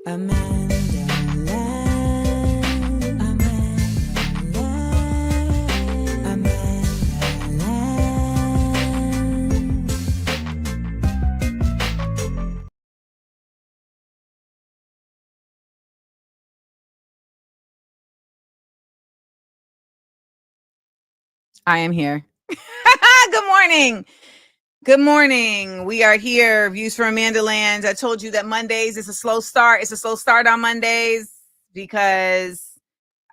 Amanda Land, Amanda Land, Amanda Land. I am here. Good morning. Good morning. We are here. Views from Amanda Land. I told you that Mondays is a slow start. It's a slow start on Mondays because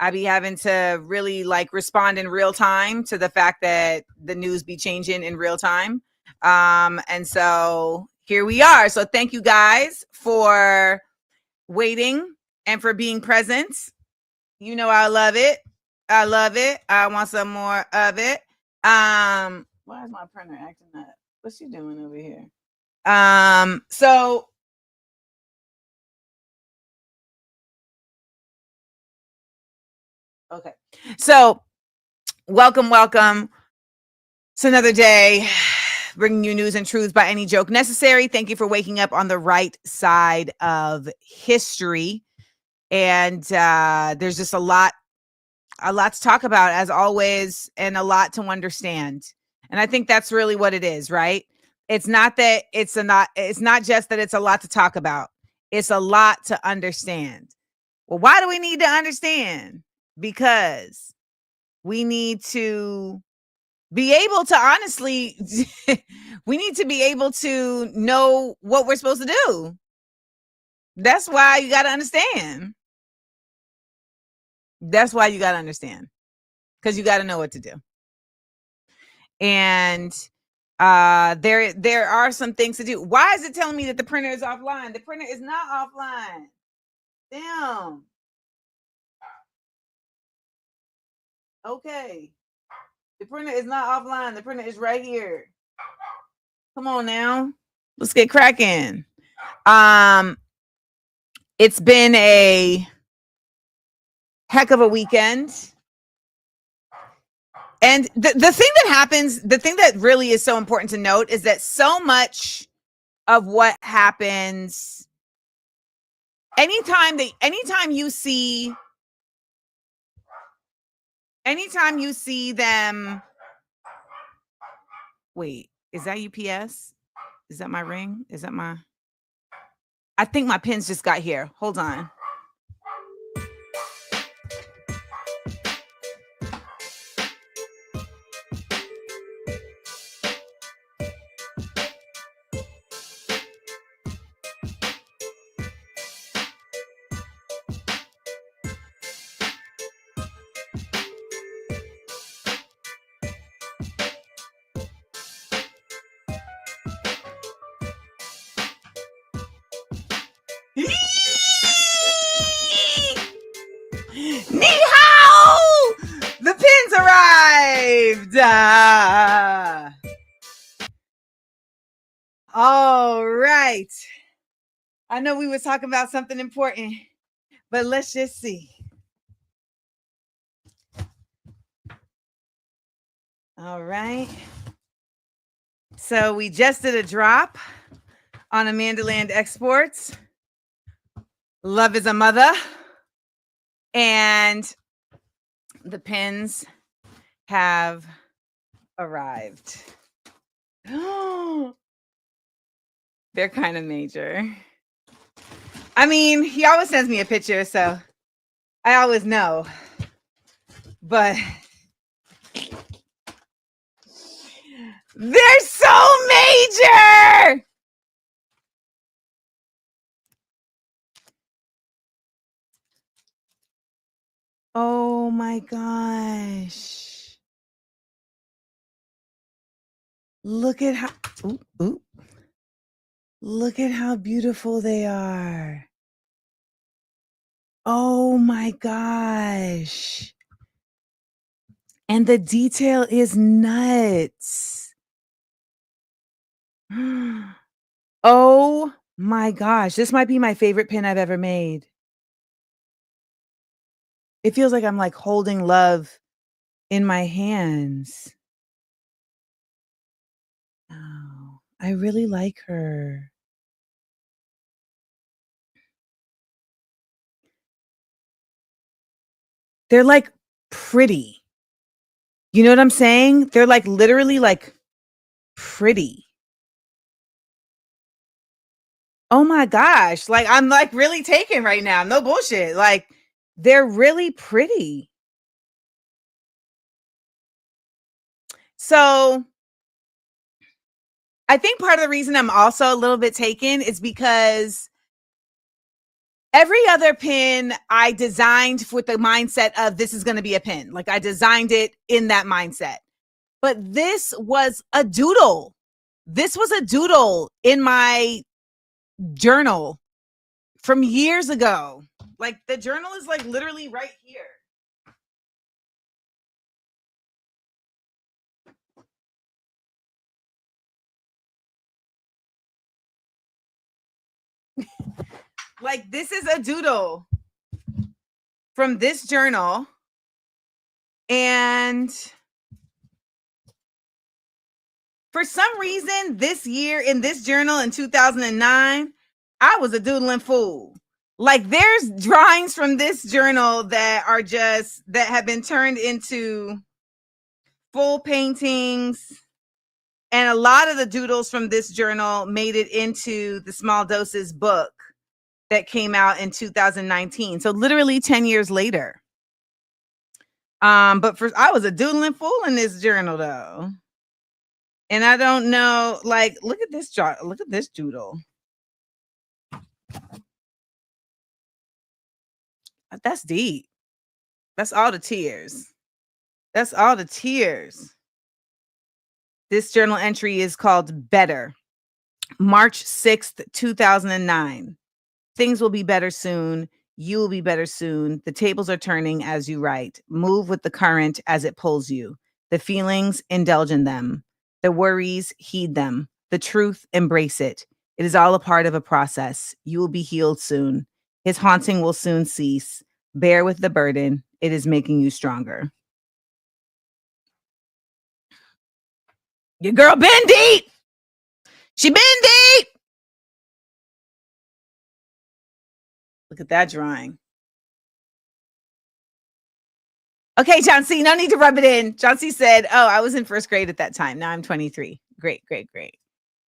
I be having to really respond in real time to the fact that the news be changing in real time. And so here we are. So thank you guys for waiting and for being present. You know I love it. I love it. I want some more of it. Why is my printer acting up? What's she doing over here? So okay. So welcome. It's another day, bringing you news and truths by any joke necessary. Thank you for waking up on the right side of history. And there's just a lot to talk about, as always, and a lot to understand. And I think that's really what it is, right? It's not just that it's a lot to talk about. It's a lot to understand. Well, why do we need to understand? Because we need to be able to honestly we need to be able to know what we're supposed to do. That's why you got to understand. That's why you got to understand, because you got to know what to do. And there are some things to do. Why is it telling me that the printer is offline? The printer is not offline. Damn. Okay. The printer is not offline. The printer is right here. Come on now. Let's get cracking. It's been a heck of a weekend. And the thing that happens, the thing that really is so important to note is that so much of what happens anytime you see them. Wait, is that UPS? Is that my ring? Is that my I think my pins just got here. Hold on. Ni hao! The pins arrived. All right. I know we were talking about something important, but let's just see. All right. So we just did a drop on Amanda Land Exports. Love is a mother. And the pins have arrived. They're kind of major. I mean, he always sends me a picture, so I always know. But they're so major. Oh my gosh. Look at how Look at how beautiful they are. Oh my gosh. And the detail is nuts. Oh my gosh. This might be my favorite pin I've ever made. It feels like I'm holding love in my hands. Oh, I really like her. they're like pretty. You know what I'm saying? They're like literally like pretty. Oh my gosh. Like I'm like really taken right now. No bullshit. Like they're really pretty. So I think part of the reason I'm also a little bit taken is because every other pin I designed with the mindset of this is going to be a pin. Like I designed it in that mindset. But this was a doodle. This was a doodle in my journal from years ago. Like the journal is like literally right here. Like this is a doodle from this journal. And for some reason, this year in this journal in 2009, I was a doodling fool. Like there's drawings from this journal that are just that have been turned into full paintings. And a lot of the doodles from this journal made it into the Small Doses book that came out in 2019. So literally 10 years later. But first I was a doodling fool in this journal though. And I don't know, like, look at this doodle. That's deep. That's all the tears. That's all the tears. This journal entry is called Better. March 6th, 2009. Things will be better soon. You will be better soon. The tables are turning as you write. Move with the current as it pulls you. The feelings, indulge in them. The worries, heed them. The truth, embrace it. It is all a part of a process. You will be healed soon. His haunting will soon cease. Bear with the burden. It is making you stronger. Your girl been deep. She been deep. Look at that drawing. Okay, John C, no need to rub it in. John C said, oh, I was in first grade at that time. Now I'm 23. Great.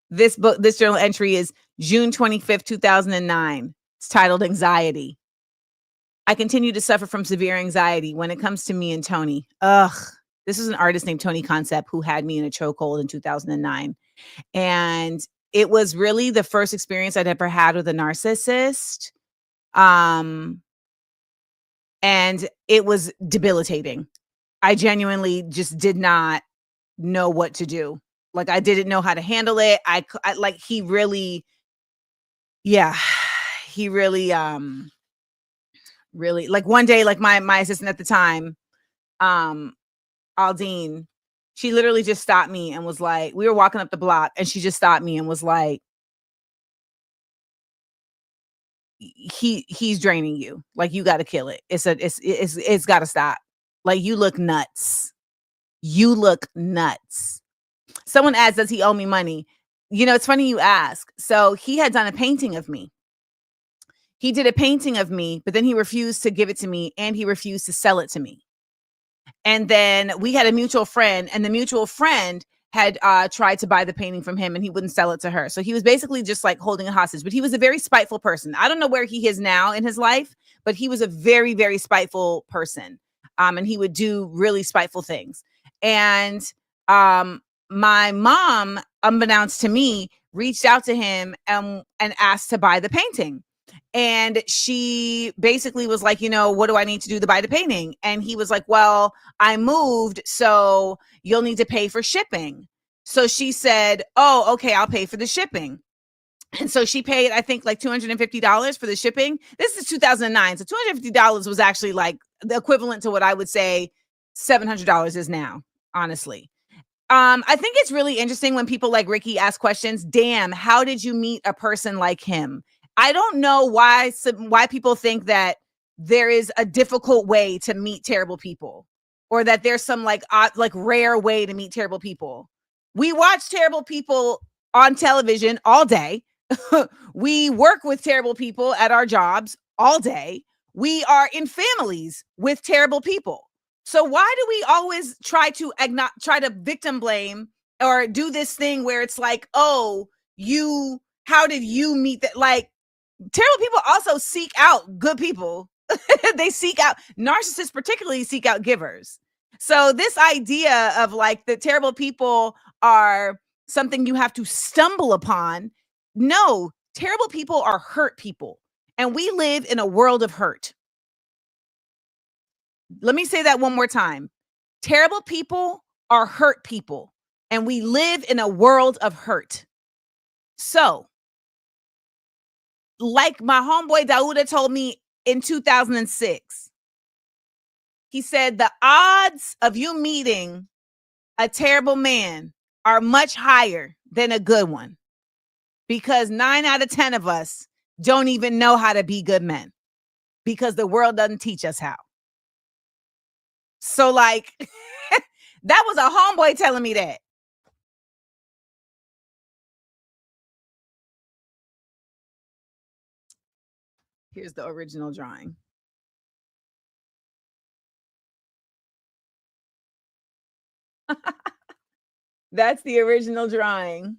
This journal entry is June 25th, 2009. It's titled Anxiety. I continue to suffer from severe anxiety when it comes to me and Tony. This is an artist named Tony Concept who had me in a chokehold in 2009. And it was really the first experience I'd ever had with a narcissist. And it was debilitating. I genuinely just did not know what to do. Like I didn't know how to handle it. I like he really like one day, like my assistant at the time, Aldine, she literally just stopped me and was like, we were walking up the block and she just stopped me and was like, he's draining you. Like you got to kill it. It's got to stop. Like you look nuts. Someone asks, does he owe me money? You know, it's funny you ask. So he had done a painting of me. He did a painting of me, but then he refused to give it to me and he refused to sell it to me. And then we had a mutual friend and the mutual friend had tried to buy the painting from him and he wouldn't sell it to her. So he was basically just like holding a hostage, but he was a very spiteful person. I don't know where he is now in his life, but he was a very, very spiteful person. And he would do really spiteful things. And my mom, unbeknownst to me, reached out to him and asked to buy the painting. And she basically was like, you know, what do I need to do to buy the painting? And he was like, well, I moved, so you'll need to pay for shipping. So she said, oh, okay, I'll pay for the shipping. And so she paid, I think, like $250 for the shipping. This is 2009. So $250 was actually like the equivalent to what I would say $700 is now, honestly. I think it's really interesting when people like Ricky ask questions. Damn, how did you meet a person like him? I don't know why people think that there is a difficult way to meet terrible people or that there's some like rare way to meet terrible people. We watch terrible people on television all day. We work with terrible people at our jobs all day. we are in families with terrible people. So why do we always try to victim blame or do this thing where it's like, oh, how did you meet that? Like, terrible people also seek out good people. They seek out, narcissists particularly seek out givers. So this idea of like the terrible people are something you have to stumble upon. No, terrible people are hurt people. And we live in a world of hurt. Let me say that one more time. Terrible people are hurt people. And we live in a world of hurt. So, like my homeboy Dauda told me in 2006, he said the odds of you meeting a terrible man are much higher than a good one, because 9 out of 10 of us don't even know how to be good men because the world doesn't teach us how. So like, that was a homeboy telling me that. Here's the original drawing. That's the original drawing.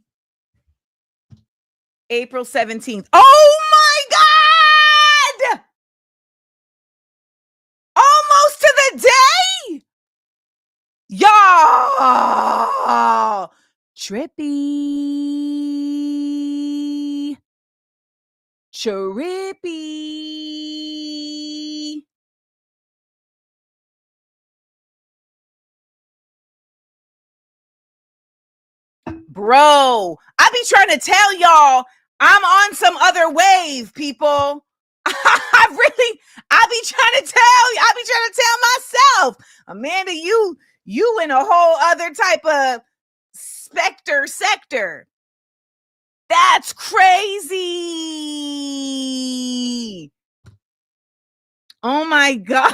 April 17th. Oh my God! Almost to the day? Y'all! Trippy. Bro, I be trying to tell y'all I'm on some other wave, people. I be trying to tell myself, Amanda, you in a whole other type of sector. That's crazy. Oh my God.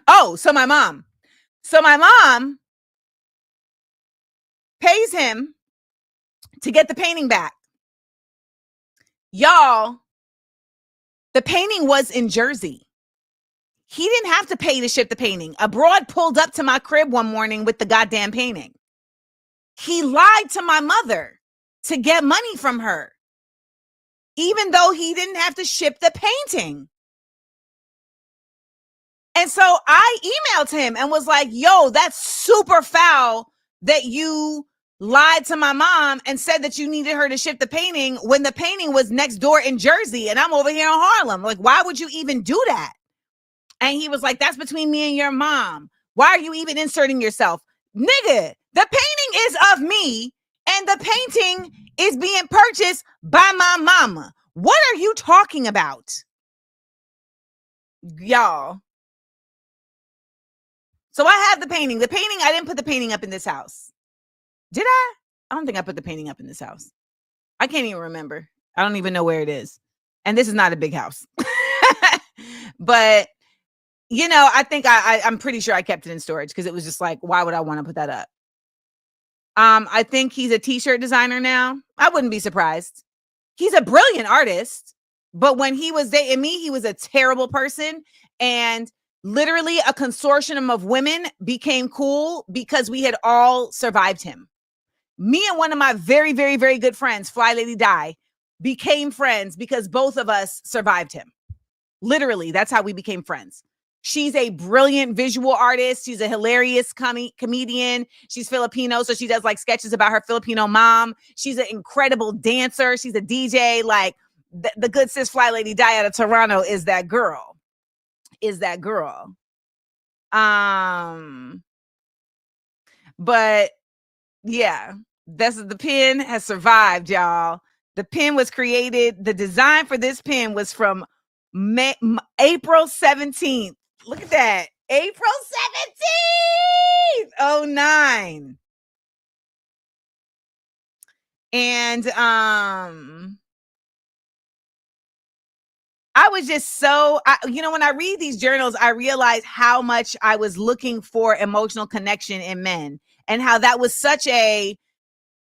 Oh, so my mom pays him to get the painting back. Y'all, the painting was in Jersey. He didn't have to pay to ship the painting. A broad pulled up to my crib one morning with the goddamn painting. He lied to my mother to get money from her, even though he didn't have to ship the painting. And so I emailed him and was like, yo, that's super foul that you lied to my mom and said that you needed her to ship the painting when the painting was next door in Jersey and I'm over here in Harlem. Like, why would you even do that? And he was like, that's between me and your mom. Why are you even inserting yourself? Nigga, the painting is of me and the painting is being purchased by my mama. What are you talking about? Y'all. So I have the painting. The painting, I didn't put the painting up in this house. Did I? I don't think I put the painting up in this house. I can't even remember. I don't even know where it is. And this is not a big house. But, you know, I think I'm pretty sure I kept it in storage because it was just like, why would I want to put that up? I think he's a t-shirt designer now. I wouldn't be surprised. He's a brilliant artist. But when he was dating me, he was a terrible person. And literally a consortium of women became cool because we had all survived him. Me and one of my very, very, very good friends, Fly Lady Di, became friends because both of us survived him. Literally, that's how we became friends. She's a brilliant visual artist. She's a hilarious comedian. She's Filipino, so she does like sketches about her Filipino mom. She's an incredible dancer. She's a DJ. Like the good sis Fly Lady Di out of Toronto is that girl. But yeah, the pen has survived, y'all. The pen was created. The design for this pen was from April 17th. Look at that. April 17th, 09. And I was just when I read these journals, I realize how much I was looking for emotional connection in men and how that was such a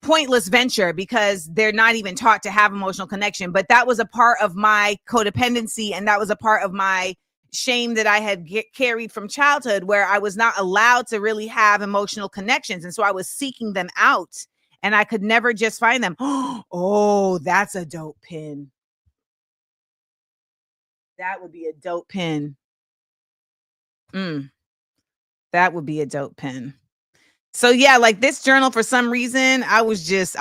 pointless venture because they're not even taught to have emotional connection. But that was a part of my codependency, and that was a part of my shame that I had carried from childhood, where I was not allowed to really have emotional connections. And so I was seeking them out and I could never just find them. Oh, that's a dope pin. That would be a dope pin. That would be a dope pin. So yeah, like this journal, for some reason, I was just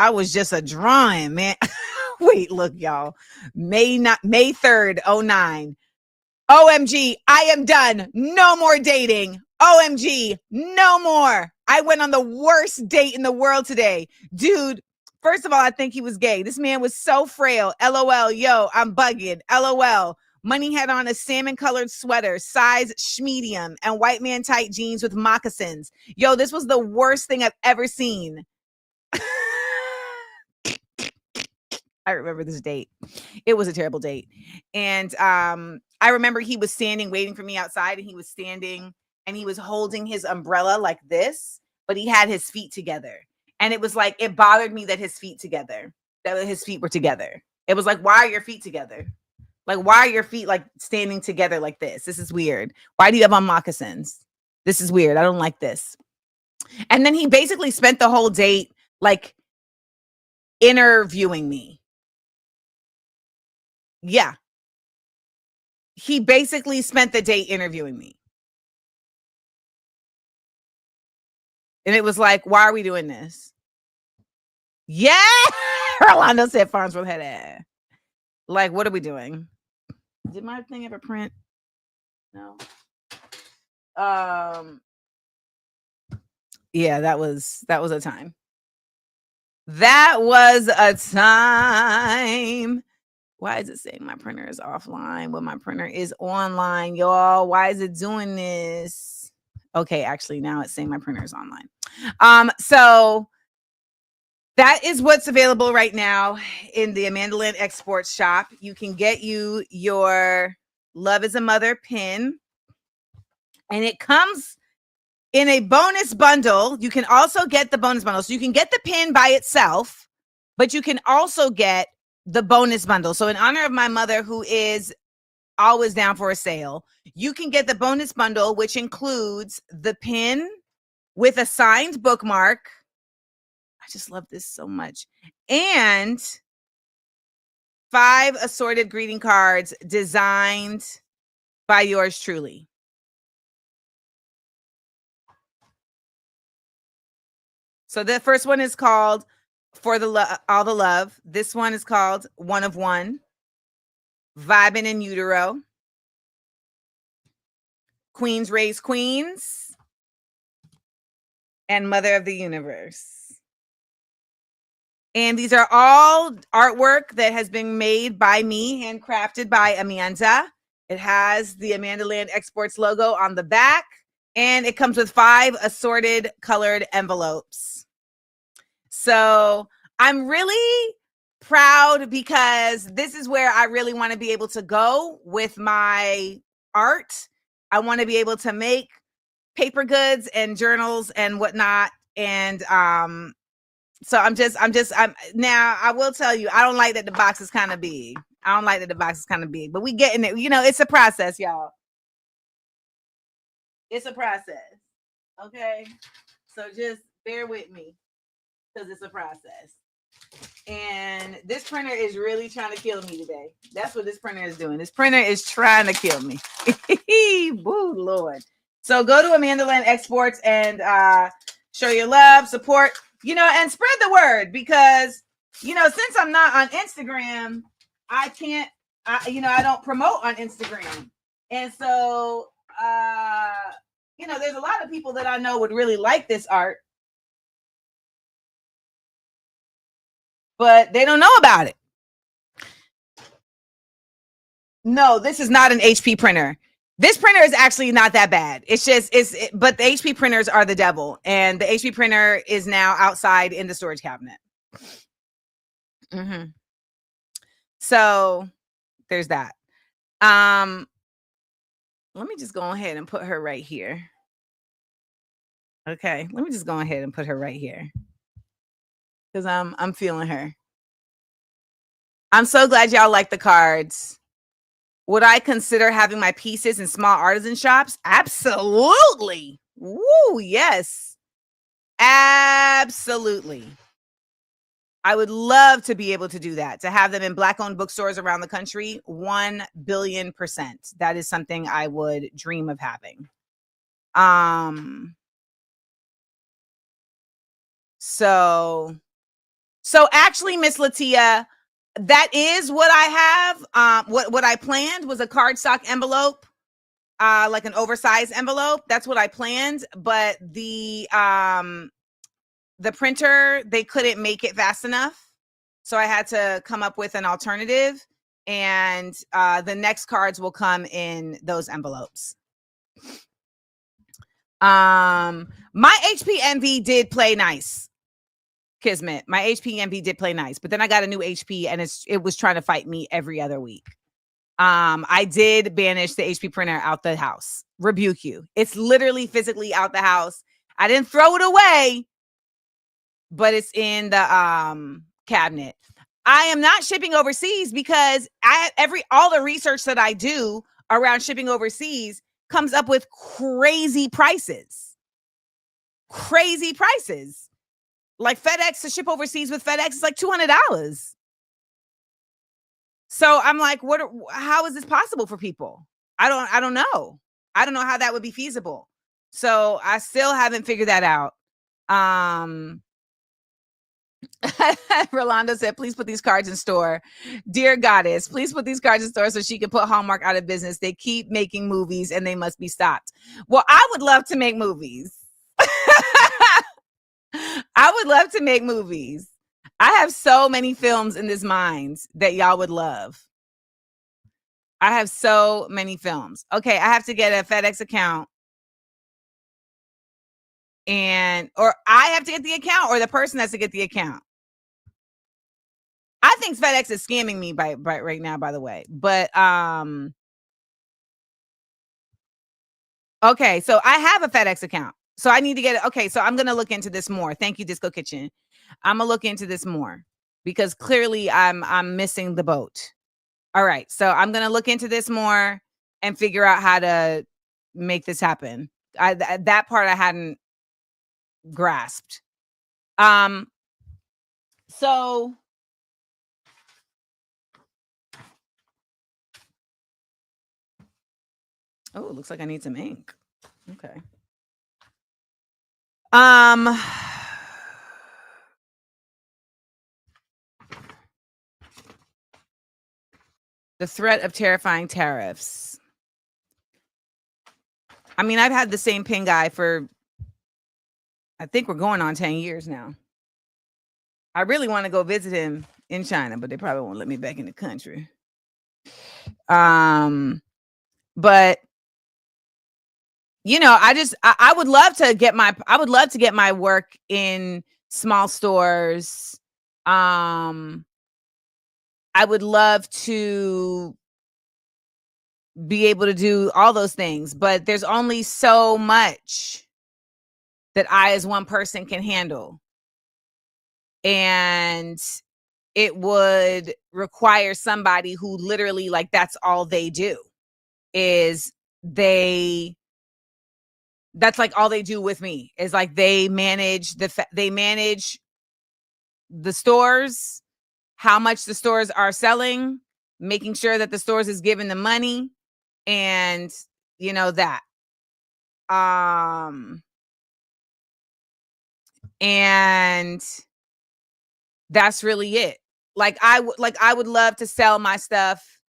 a drawing, man. Wait, look, y'all. May 3rd, 09. OMG, I am done. No more dating. OMG, no more. I went on the worst date in the world today. Dude, first of all, I think he was gay. This man was so frail. LOL, yo, I'm bugging. LOL. Money had on a salmon colored sweater, size schmedium, and white man tight jeans with moccasins. Yo, this was the worst thing I've ever seen. I remember this date. It was a terrible date. And I remember he was standing waiting for me outside, and he was standing and he was holding his umbrella like this, but he had his feet together. And it was like, it bothered me that his feet were together. It was like, why are your feet together? Like, why are your feet like standing together like this? This is weird. Why do you have on moccasins? This is weird. I don't like this. And then he basically spent the whole date like interviewing me. Yeah. He basically spent the date interviewing me. And it was like, why are we doing this? Yeah. Orlando said Farnsworth had a. Like, what are we doing? Did my thing ever print? No. Yeah, that was a time. That was a time. Why is it saying my printer is offline when my printer is online, y'all? Why is it doing this? Okay, actually, now it's saying my printer is online. So that is what's available right now in the Amanda Lynn Exports shop. You can get you your Love is a Mother pin, and it comes in a bonus bundle. You can also get the bonus bundle. So you can get the pin by itself, but you can also get the bonus bundle. So in honor of my mother, who is always down for a sale, you can get the bonus bundle, which includes the pin with a signed bookmark. I just love this so much. And 5 assorted greeting cards designed by yours truly. So the first one is called For the All the Love. This one is called One of One. Vibin' in Utero. Queens Raise Queens. And Mother of the Universe. And these are all artwork that has been made by me, handcrafted by Amanda. It has the Amanda Land Exports logo on the back, and it comes with 5 assorted colored envelopes. So I'm really proud because this is where I really want to be able to go with my art. I want to be able to make paper goods and journals and whatnot. And so I'm now, I will tell you, I don't like that the box is kind of big. But we getting it. You know, it's a process, y'all. It's a process. Okay. So just bear with me because it's a process. And this printer is really trying to kill me today. That's what this printer is doing. This printer is trying to kill me. Boo, Lord. So go to Amanda Land Exports and show your love, support, you know, and spread the word because, you know, since I'm not on Instagram, I can't, I don't promote on Instagram. And so, you know, there's a lot of people that I know would really like this art, but they don't know about it. No, this is not an HP printer. This printer is actually not that bad. It's just, but the HP printers are the devil. And the HP printer is now outside in the storage cabinet. Mm-hmm. So there's that. Let me just go ahead and put her right here. Okay, let me just go ahead and put her right here. because I'm feeling her. I'm so glad y'all like the cards. Would I consider having my pieces in small artisan shops? Absolutely. Woo, yes. Absolutely. I would love to be able to do that, to have them in Black-owned bookstores around the country. 1,000,000,000%. That is something I would dream of having. So actually, Miss Latia, that is what I have. What I planned was a cardstock envelope, like an oversized envelope. That's what I planned, but the printer, they couldn't make it fast enough. So I had to come up with an alternative, and the next cards will come in those envelopes. My HP Envy did play nice. Kismet. My HP Envy did play nice, but then I got a new HP and it was trying to fight me every other week. I did banish the HP printer out the house. Rebuke you. It's literally physically out the house. I didn't throw it away, but it's in the cabinet. I am not shipping overseas because all the research that I do around shipping overseas comes up with crazy prices. Crazy prices. Like FedEx, to ship overseas with FedEx is like $200. So I'm like, how is this possible for people? I don't know. I don't know how that would be feasible. So I still haven't figured that out. Rolando said, please put these cards in store. Dear Goddess, please put these cards in store so she can put Hallmark out of business. They keep making movies and they must be stopped. Well, I would love to make movies. I would love to make movies. I have so many films in this mind that y'all would love. I have so many films. Okay, I have to get a FedEx account. Or I have to get the account, or the person has to get the account. I think FedEx is scamming me by right now, by the way. But okay, so I have a FedEx account. So I need to get it. Okay, so I'm gonna look into this more. Thank you, Disco Kitchen. I'm gonna look into this more because clearly I'm missing the boat. All right, so I'm gonna look into this more and figure out how to make this happen. That part I hadn't grasped. So oh, it looks like I need some ink. Okay. The threat of terrifying tariffs. I mean, I've had the same pin guy for, I think we're going on 10 years now. I really want to go visit him in China, but they probably won't let me back in the country. But you know, I would love to get my work in small stores. I would love to be able to do all those things, but there's only so much that I as one person can handle. And it would require somebody who literally, like, that's all they do is that's like all they do with me is like they manage the stores, how much the stores are selling, making sure that the stores is giving the money, and you know that. And that's really it. Like I would love to sell my stuff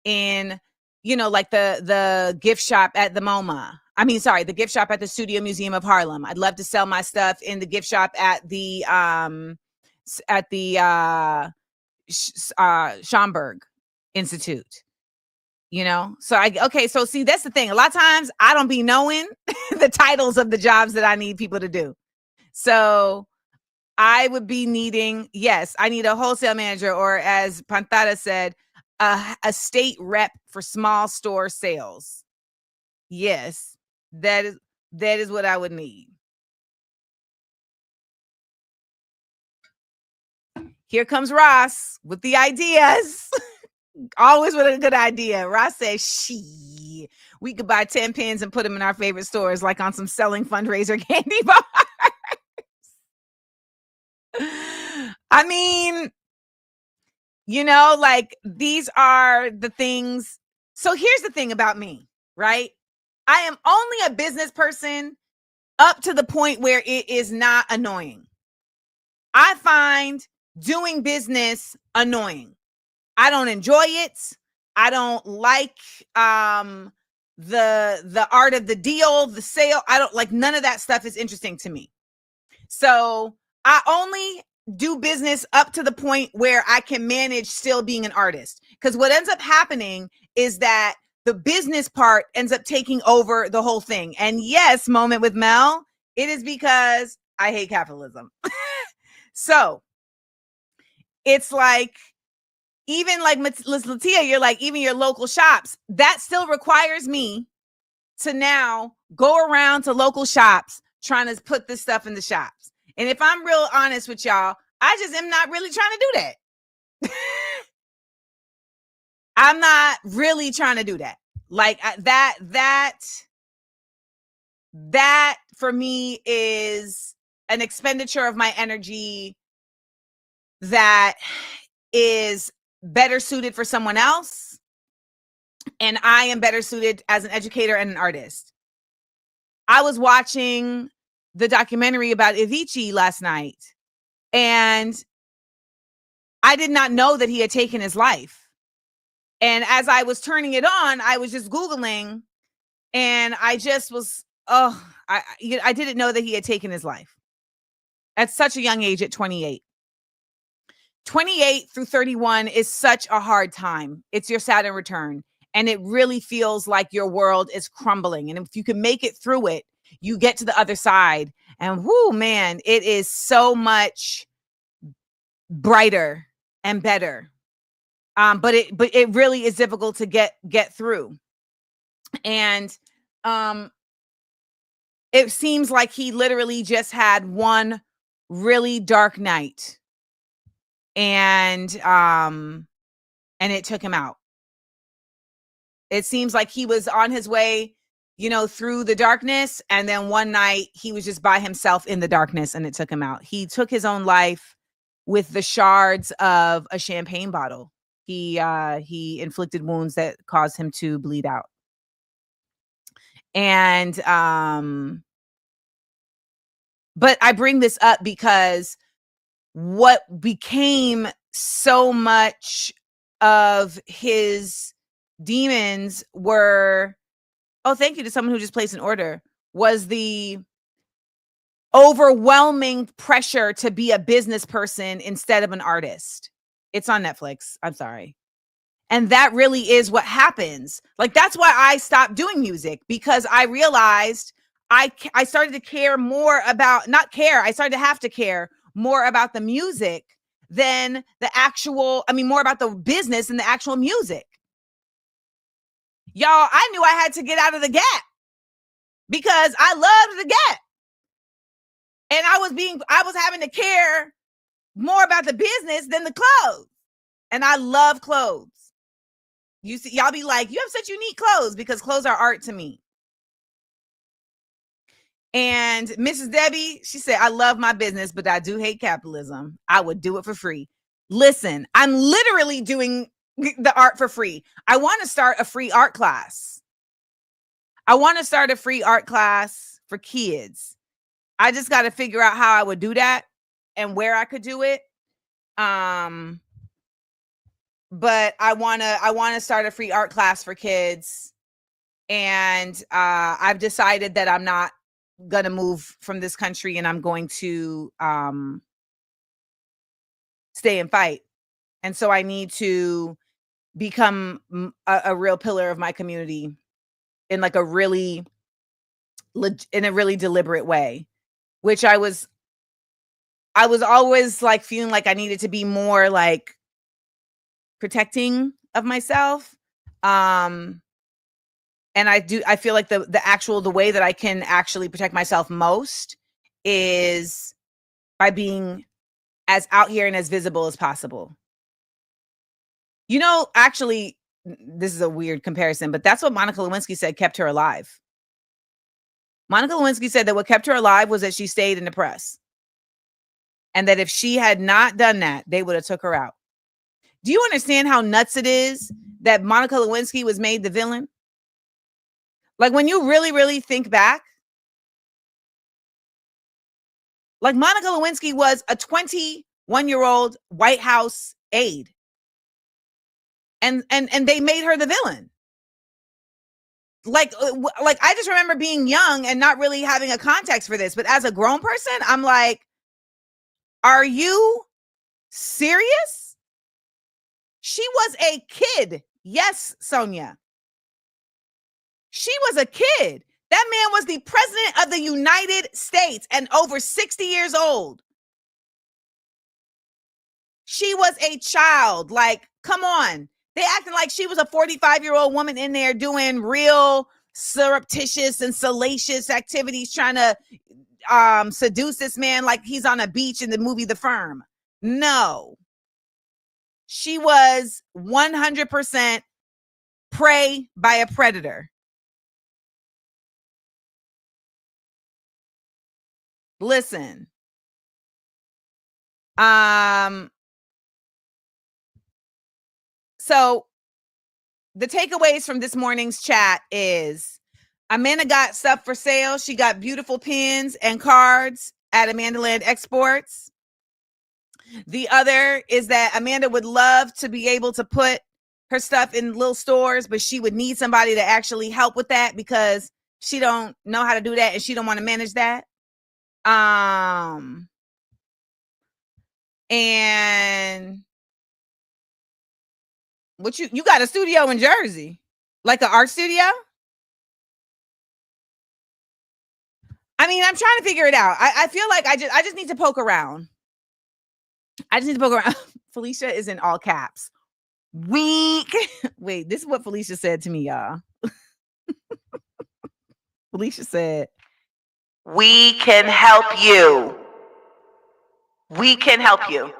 in, you know, like the gift shop at the MoMA. I mean, sorry, the gift shop at the Studio Museum of Harlem. I'd love to sell my stuff in the gift shop at the Schomburg Institute. You know, so so see, that's the thing. A lot of times I don't be knowing the titles of the jobs that I need people to do. So I would be needing, yes, I need a wholesale manager, or as Pantada said, a state rep for small store sales. Yes, that is what I would need. Here comes Ross with the ideas. Always with a good idea. Ross says, we could buy 10 pins and put them in our favorite stores, like on some selling fundraiser candy bars. I mean, like, these are the things. So here's the thing about me, right? I am only a business person up to the point where it is not annoying. I find doing business annoying. I don't enjoy it. I don't like the art of the deal, the sale. I don't like, none of that stuff is interesting to me. So I only do business up to the point where I can manage still being an artist. Because what ends up happening is that the business part ends up taking over the whole thing. And yes, moment with Mel, it is because I hate capitalism. So it's like, even like Latia, you're like, even your local shops, that still requires me to now go around to local shops trying to put this stuff in the shops. And if I'm real honest with y'all, I just am not really trying to do that. I'm not really trying to do that. Like that for me is an expenditure of my energy that is better suited for someone else. And I am better suited as an educator and an artist. I was watching the documentary about Avicii last night, and I did not know that he had taken his life. And as I was turning it on, I was just Googling, and I just was, I didn't know that he had taken his life at such a young age, at 28. 28 through 31 is such a hard time. It's your Saturn return. And it really feels like your world is crumbling. And if you can make it through it, you get to the other side. And whoo, man, it is so much brighter and better. But it really is difficult to get through. And it seems like he literally just had one really dark night. And it took him out. It seems like he was on his way, through the darkness. And then one night he was just by himself in the darkness, and it took him out. He took his own life with the shards of a champagne bottle. He inflicted wounds that caused him to bleed out. And, but I bring this up because what became so much of his demons were, thank you to someone who just placed an order, was the overwhelming pressure to be a business person instead of an artist. It's on Netflix. I'm sorry. And that really is what happens. Like, that's why I stopped doing music, because I realized I started to care more about, I started to have to care more about the music than more about the business than the actual music. Y'all, I knew I had to get out of the Gap because I loved the Gap. And I was having to care more about the business than the clothes. And I love clothes. You see, y'all be like, you have such unique clothes, because clothes are art to me. And Mrs. Debbie, she said, I love my business, but I do hate capitalism. I would do it for free. Listen, I'm literally doing the art for free. I want to start a free art class. I want to start a free art class for kids. I just got to figure out how I would do that and where I could do it. But I want to start a free art class for kids. And I've decided that I'm not going to move from this country, and I'm going to stay and fight. And so I need to become a real pillar of my community in like a really deliberate way, which I was always like feeling like I needed to be more like protecting of myself. And I feel like the way that I can actually protect myself most is by being as out here and as visible as possible. You know, actually, this is a weird comparison, but that's what Monica Lewinsky said kept her alive. Monica Lewinsky said that what kept her alive was that she stayed in the press. And that if she had not done that, they would have took her out. Do you understand how nuts it is that Monica Lewinsky was made the villain? Like, when you really, really think back, like, Monica Lewinsky was a 21-year-old White House aide. And they made her the villain. Like I just remember being young and not really having a context for this. But as a grown person, I'm like, are you serious? She was a kid. Yes, Sonia. She was a kid. That man was the president of the United States and over 60 years old. She was a child. Like, come on. They acting like she was a 45-year-old woman in there doing real surreptitious and salacious activities, trying to seduce this man like he's on a beach in the movie The Firm. No. She was 100% prey by a predator. Listen. So the takeaways from this morning's chat is Amanda got stuff for sale. She got beautiful pins and cards at Amanda Land Exports. The other is that Amanda would love to be able to put her stuff in little stores, but she would need somebody to actually help with that because she don't know how to do that and she don't want to manage that. And what you got a studio in Jersey, like an art studio? I mean, I'm trying to figure it out. I feel like I just need to poke around. Felicia is in all caps. Wait, this is what Felicia said to me, y'all. Felicia said, "We can help you. We can help you."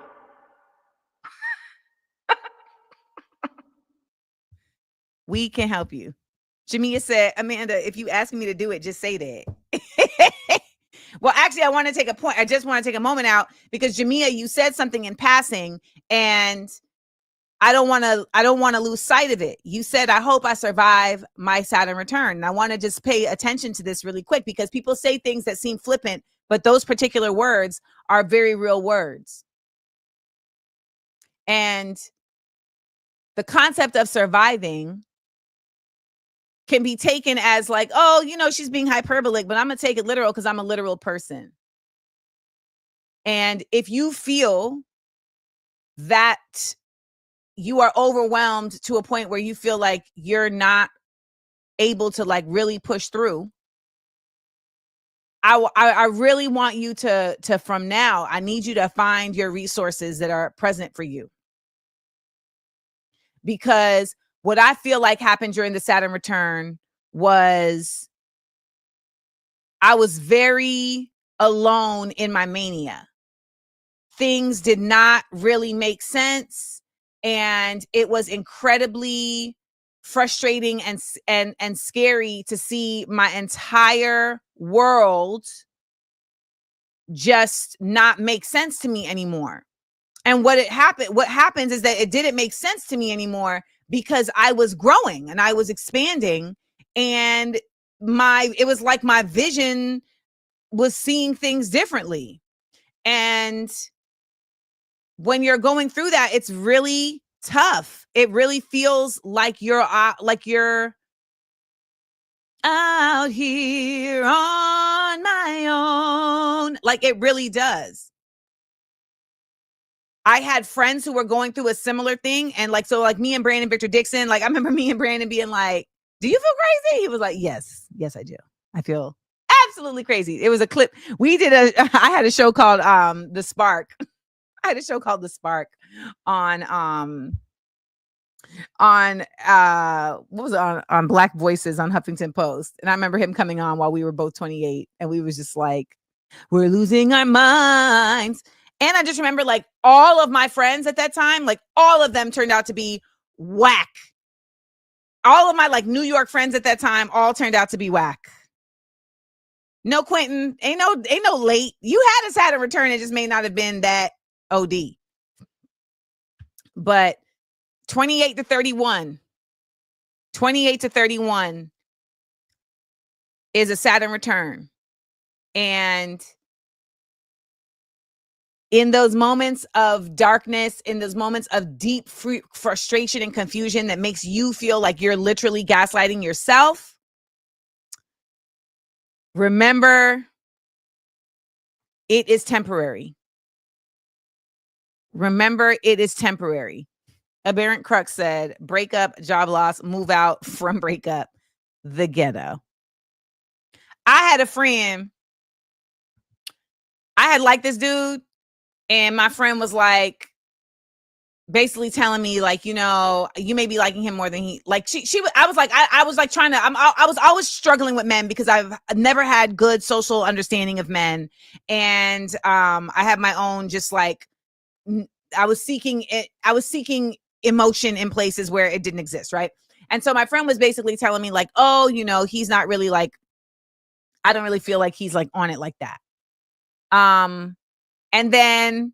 We can help you. Jamia said, "Amanda, if you ask me to do it, just say that." Well, actually, I want to take a point. I just want to take a moment out because Jamia, you said something in passing, and I don't want to lose sight of it. You said, "I hope I survive my Saturn return." And I want to just pay attention to this really quick because people say things that seem flippant, but those particular words are very real words. And the concept of surviving can be taken as like, oh, you know, she's being hyperbolic, but I'm going to take it literal because I'm a literal person. And if you feel that you are overwhelmed to a point where you feel like you're not able to like really push through, I really want you to from now, I need you to find your resources that are present for you. Because what I feel like happened during the Saturn return was I was very alone in my mania. Things did not really make sense. And it was incredibly frustrating and scary to see my entire world just not make sense to me anymore. And what happens is that it didn't make sense to me anymore because I was growing and I was expanding, and it was like my vision was seeing things differently. And when you're going through that, it's really tough. It really feels like you're out here on my own. Like it really does. I had friends who were going through a similar thing. And like, so like me and Brandon Victor Dixon, like I remember me and Brandon being like, "Do you feel crazy?" He was like, yes, I do. I feel absolutely crazy. It was a clip. I had a show called The Spark. I had a show called The Spark on what was it, on Black Voices on Huffington Post. And I remember him coming on while we were both 28 and we was just like, we're losing our minds. And I just remember like all of my friends at that time, like all of them turned out to be whack. All of my like New York friends at that time all turned out to be whack. No, Quentin, ain't no late. You had a Saturn return. It just may not have been that OD. But 28 to 31 is a Saturn return. And in those moments of darkness, in those moments of deep frustration and confusion that makes you feel like you're literally gaslighting yourself, remember, it is temporary. Remember, it is temporary. Aberrant Crux said, breakup, job loss, move out from breakup, the ghetto. I had a friend, I had liked this dude, and my friend was like, basically telling me like, you know, you may be liking him more than he, like I was like, I was like trying to, I was always struggling with men because I've never had good social understanding of men. And I had my own, just like, I was seeking emotion in places where it didn't exist. Right. And so my friend was basically telling me like, oh, you know, he's not really like, I don't really feel like he's like on it like that. And then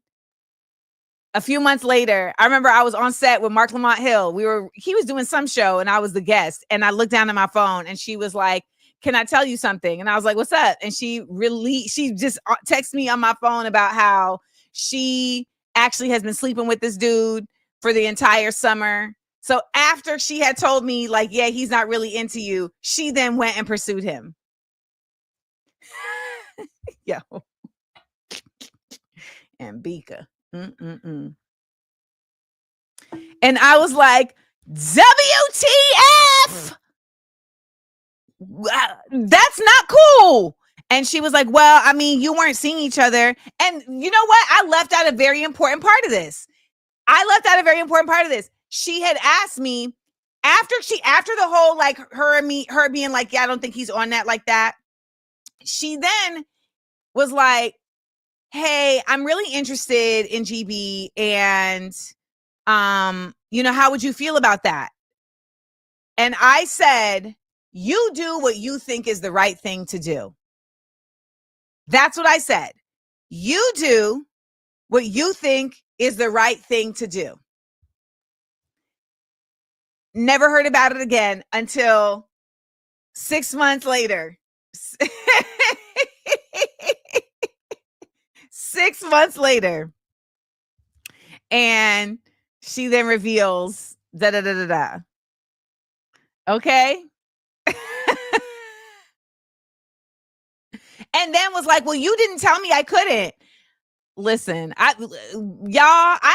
a few months later, I remember I was on set with Mark Lamont Hill. He was doing some show and I was the guest, and I looked down at my phone and she was like, can I tell you something? And I was like, what's up? And she just texted me on my phone about how she actually has been sleeping with this dude for the entire summer. So after she had told me like, yeah, he's not really into you, she then went and pursued him. Yo. And Bika. And I was like, WTF? That's not cool. And she was like, well, I mean, you weren't seeing each other. And you know what? I left out a very important part of this. She had asked me after the whole, like her being like, yeah, I don't think he's on that like that. She then was like, hey, I'm really interested in GB, and you know, how would you feel about that? And I said, you do what you think is the right thing to do. That's what I said. You do what you think is the right thing to do. Never heard about it again until 6 months later. 6 months later. And she then reveals da-da-da-da-da. Okay? And then was like, well, you didn't tell me I couldn't. Listen, I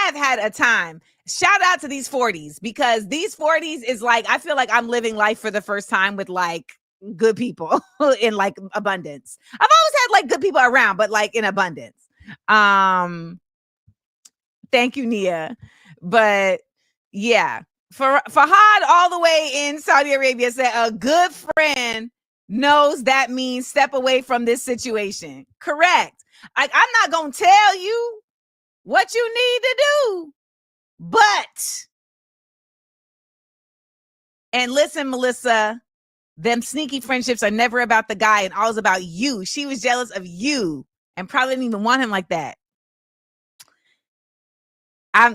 have had a time. Shout out to these 40s, because these 40s is like, I feel like I'm living life for the first time with like good people in like abundance. I've always had like good people around, but like in abundance. Thank you, Nia. But yeah, Fahad all the way in Saudi Arabia said a good friend knows that means step away from this situation. Correct. I'm not going to tell you what you need to do, but, and listen, Melissa, them sneaky friendships are never about the guy and always about you. She was jealous of you and probably didn't even want him like that.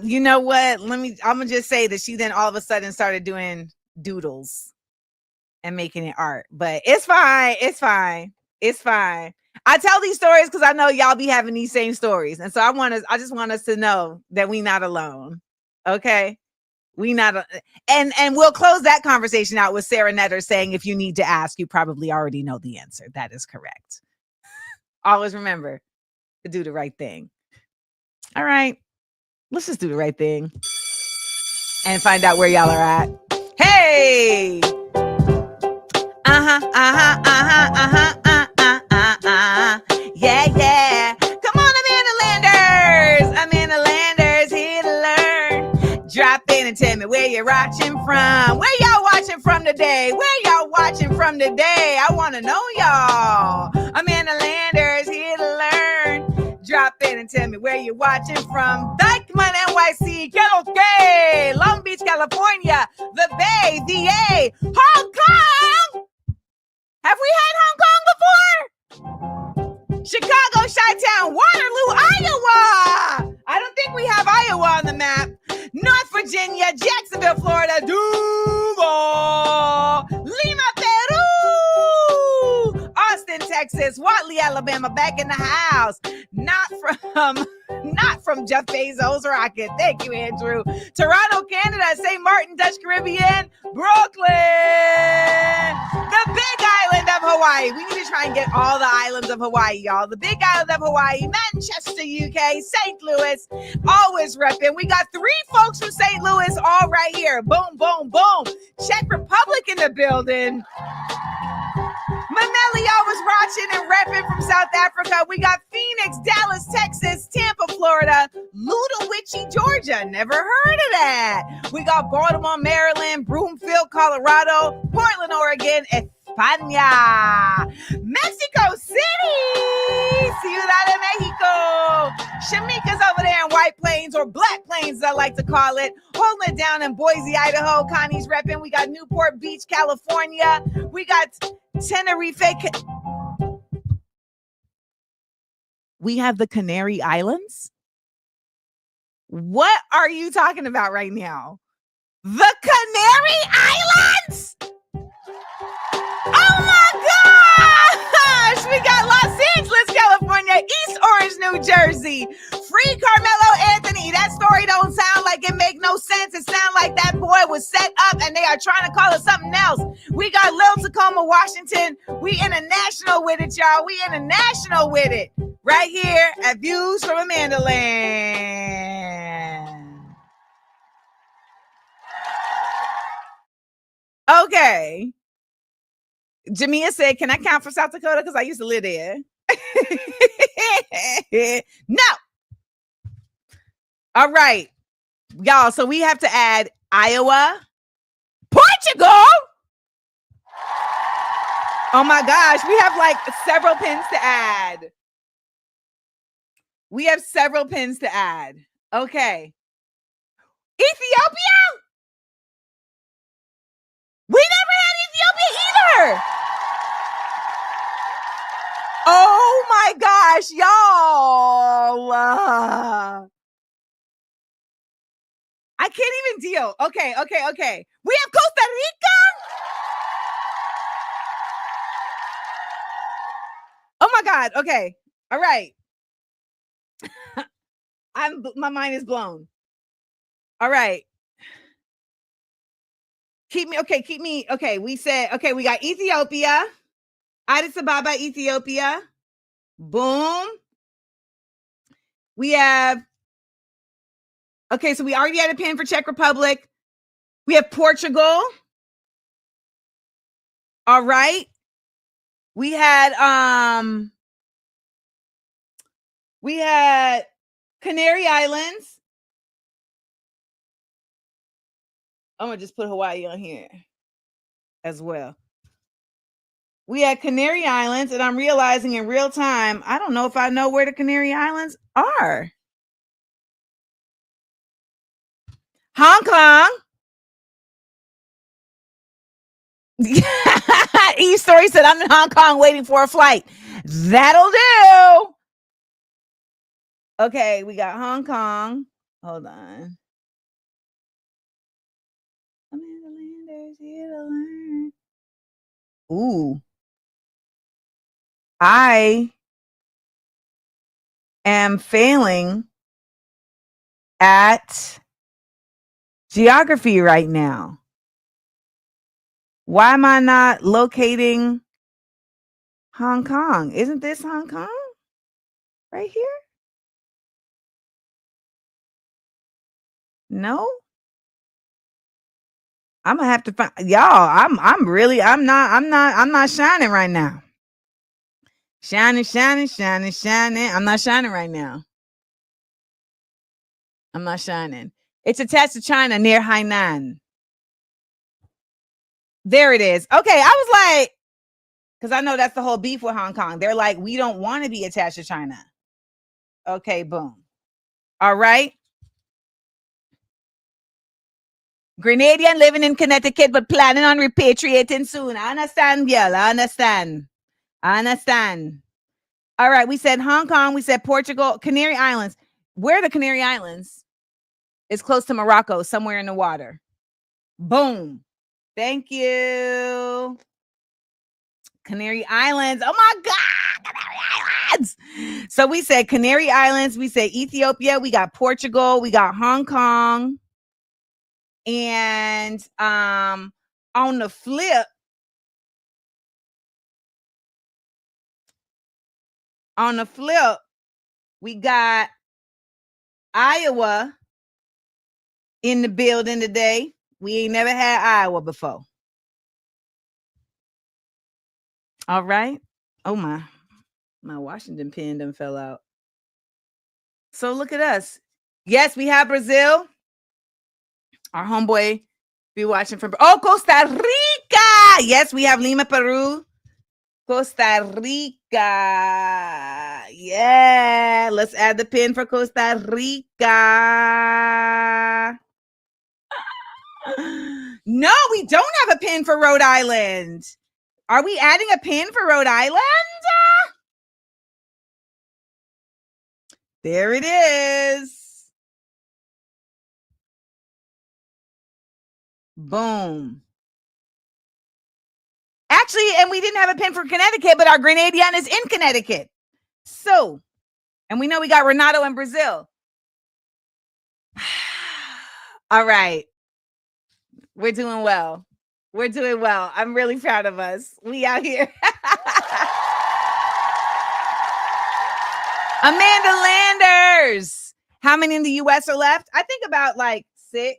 You know what? I'm going to just say that she then all of a sudden started doing doodles and making it art, but it's fine. It's fine. It's fine. I tell these stories because I know y'all be having these same stories. And so I just want us to know that we not alone. Okay. We not, and we'll close that conversation out with Sarah Netter saying, if you need to ask, you probably already know the answer. That is correct. Always remember to do the right thing. All right. Let's just do the right thing and find out where y'all are at. Hey. Yeah. Come on, Amanda Landers here to learn. Drop in and tell me where you're watching from. Where y'all watching from today? I want to know y'all. Amanda Landers here to learn. Drop drop in and tell me where you're watching from. Dykeman, NYC, Kettles Gay, Long Beach, California, the Bay, VA, Hong Kong. Have we had Hong Kong before? Chicago, Chi-Town, Waterloo, Iowa. I don't think we have Iowa on the map. North Virginia, Jacksonville, Florida, Duval, Lima, Peru, Austin, Texas, Watley, Alabama, back in the house. Not from Jeff Bezos Rocket. Thank you, Andrew. Toronto, Canada, St. Martin, Dutch Caribbean, Brooklyn, the Big Island of Hawaii. We need to try and get all the islands of Hawaii, y'all. The Big Island of Hawaii, Manchester, UK, St. Louis, always repping. We got 3 folks from St. Louis all right here. Boom, boom, boom. Czech Republic in the building. Manelli always watching and repping from South Africa. We got Phoenix, Dallas, Texas, Tampa, Florida, Ludowici, Georgia. Never heard of that. We got Baltimore, Maryland, Broomfield, Colorado, Portland, Oregon, España, Mexico City, Ciudad de Mexico. Shamika's over there in White Plains, or Black Plains, I like to call it. Holding it down in Boise, Idaho. Connie's repping. We got Newport Beach, California. We got Tenerife. We have the Canary Islands. What are you talking about right now? The Canary Islands? Oh my gosh! We got Los Angeles, California, East Orange, New Jersey. Free Carmelo Anthony. That story don't sound like it make no sense. It sounds like that boy was set up and they are trying to call it something else. We got Lil Tacoma, Washington. We international with it, y'all. We international with it. Right here at Views from Amanda Land. Okay. Jamia said, can I count for South Dakota? Because I used to live there. No. All right. Y'all, so we have to add Iowa, Portugal. Oh my gosh. We have like several pins to add. We have several pins to add. Okay. Ethiopia? We never had Ethiopia either. Oh my gosh, y'all. I can't even deal. Okay. We have Costa Rica? Oh my God. Okay. All right. My mind is blown. All right. Keep me. Okay. We said, okay, we got Ethiopia. Addis Ababa, Ethiopia. Boom. We have, okay, so we already had a pin for Czech Republic. We have Portugal. All right. We had Canary Islands. I'm gonna just put Hawaii on here as well. We had Canary Islands, and I'm realizing in real time, I don't know if I know where the Canary Islands are. Hong Kong. E-Story said, I'm in Hong Kong waiting for a flight. That'll do. Okay, we got Hong Kong. Hold on. Ooh. I am failing at geography right now. Why am I not locating Hong Kong? Isn't this Hong Kong right here? No. I'm gonna have to find y'all. I'm not shining right now. Shining. I'm not shining right now. I'm not shining. It's attached to China near Hainan. There it is. Okay, I was like, because I know that's the whole beef with Hong Kong. They're like, we don't want to be attached to China. Okay, boom. All right. Grenadian living in Connecticut, but planning on repatriating soon. I understand, girl. I understand. All right. We said Hong Kong. We said Portugal, Canary Islands. Where are the Canary Islands? It's close to Morocco, somewhere in the water. Boom. Thank you. Canary Islands. Oh my God. Canary Islands. So we said Canary Islands. We said Ethiopia. We got Portugal. We got Hong Kong. And on the flip, we got Iowa in the building today. We ain't never had Iowa before. All right. Oh my Washington pen done fell out. So look at us. Yes, we have Brazil. Our homeboy be watching from Costa Rica. Yes, we have Lima, Peru. Costa Rica. Yeah, let's add the pin for Costa Rica. No, we don't have a pin for Rhode Island. Are we adding a pin for Rhode Island? There it is. Boom. Actually, and we didn't have a pin for Connecticut, but our Grenadian is in Connecticut. So, and we know we got Renato in Brazil. All right. We're doing well. I'm really proud of us. We out here. Amanda Landers. How many in the U.S. are left? I think about like 6.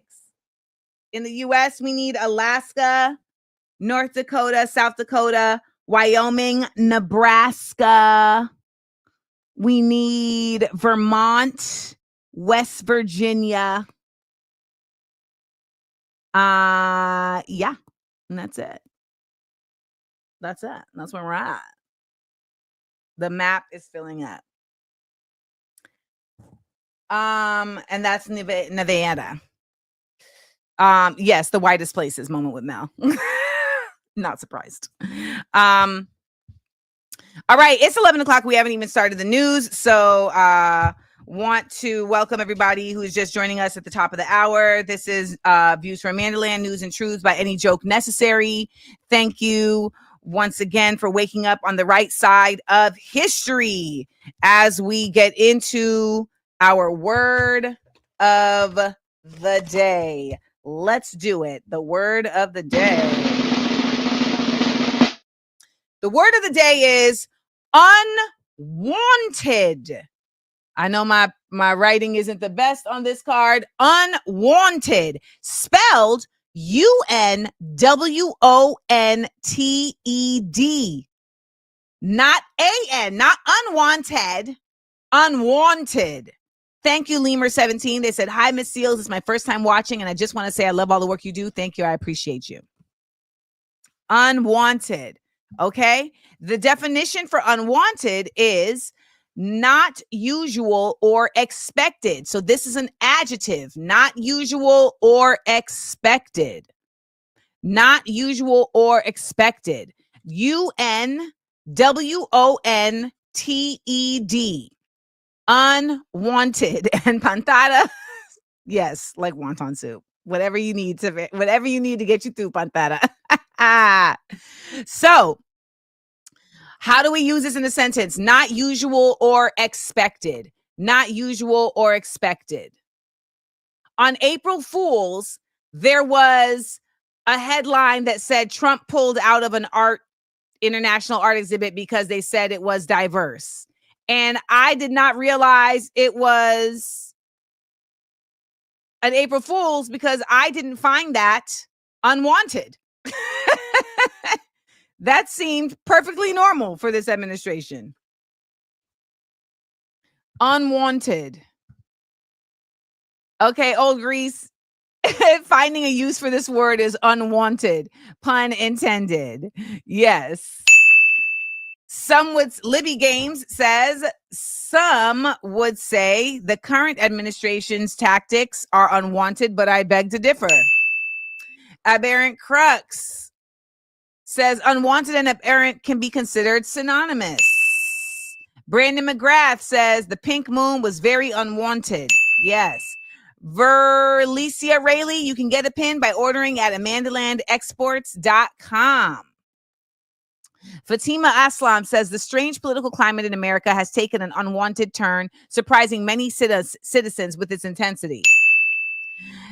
In the U.S., we need Alaska, North Dakota, South Dakota, Wyoming, Nebraska. We need Vermont, West Virginia. Yeah, and that's it. That's where we're at. The map is filling up. And that's Nevada. Yes, the whitest places. Moment with Mel. Not surprised. All right, it's 11 o'clock. We haven't even started the news, so want to welcome everybody who's just joining us at the top of the hour. This is Views from Amandaland, News and Truths by Any Joke Necessary. Thank you once again for waking up on the right side of history as we get into our word of the day. Let's do it. The word of the day. The word of the day is unwanted. I know my writing isn't the best on this card. Unwanted, spelled UNWONTED. Not AN, not unwanted. Unwanted. Thank you, Lemur17. They said, hi, Miss Seals. It's my first time watching, and I just want to say I love all the work you do. Thank you. I appreciate you. Unwanted. Okay. The definition for unwanted is not usual or expected. So this is an adjective, not usual or expected. Not usual or expected. UNWONTED. Unwanted. And pantada, yes, like wonton soup. Whatever you need to get you through, pantada. So, how do we use this in a sentence? Not usual or expected. Not usual or expected. On April Fools, there was a headline that said Trump pulled out of an international art exhibit because they said it was diverse. And I did not realize it was an April Fools because I didn't find that unwanted. That seemed perfectly normal for this administration. Unwanted. Okay, old Grease. Finding a use for this word is unwanted. Pun intended. Yes. Libby Games says some would say the current administration's tactics are unwanted, but I beg to differ. Aberrant Crux says unwanted and aberrant can be considered synonymous. Brandon McGrath says the pink moon was very unwanted. Yes. Verlicia Rayleigh, you can get a pin by ordering at amandalandexports.com. Fatima Aslam says the strange political climate in America has taken an unwanted turn, surprising many citizens with its intensity.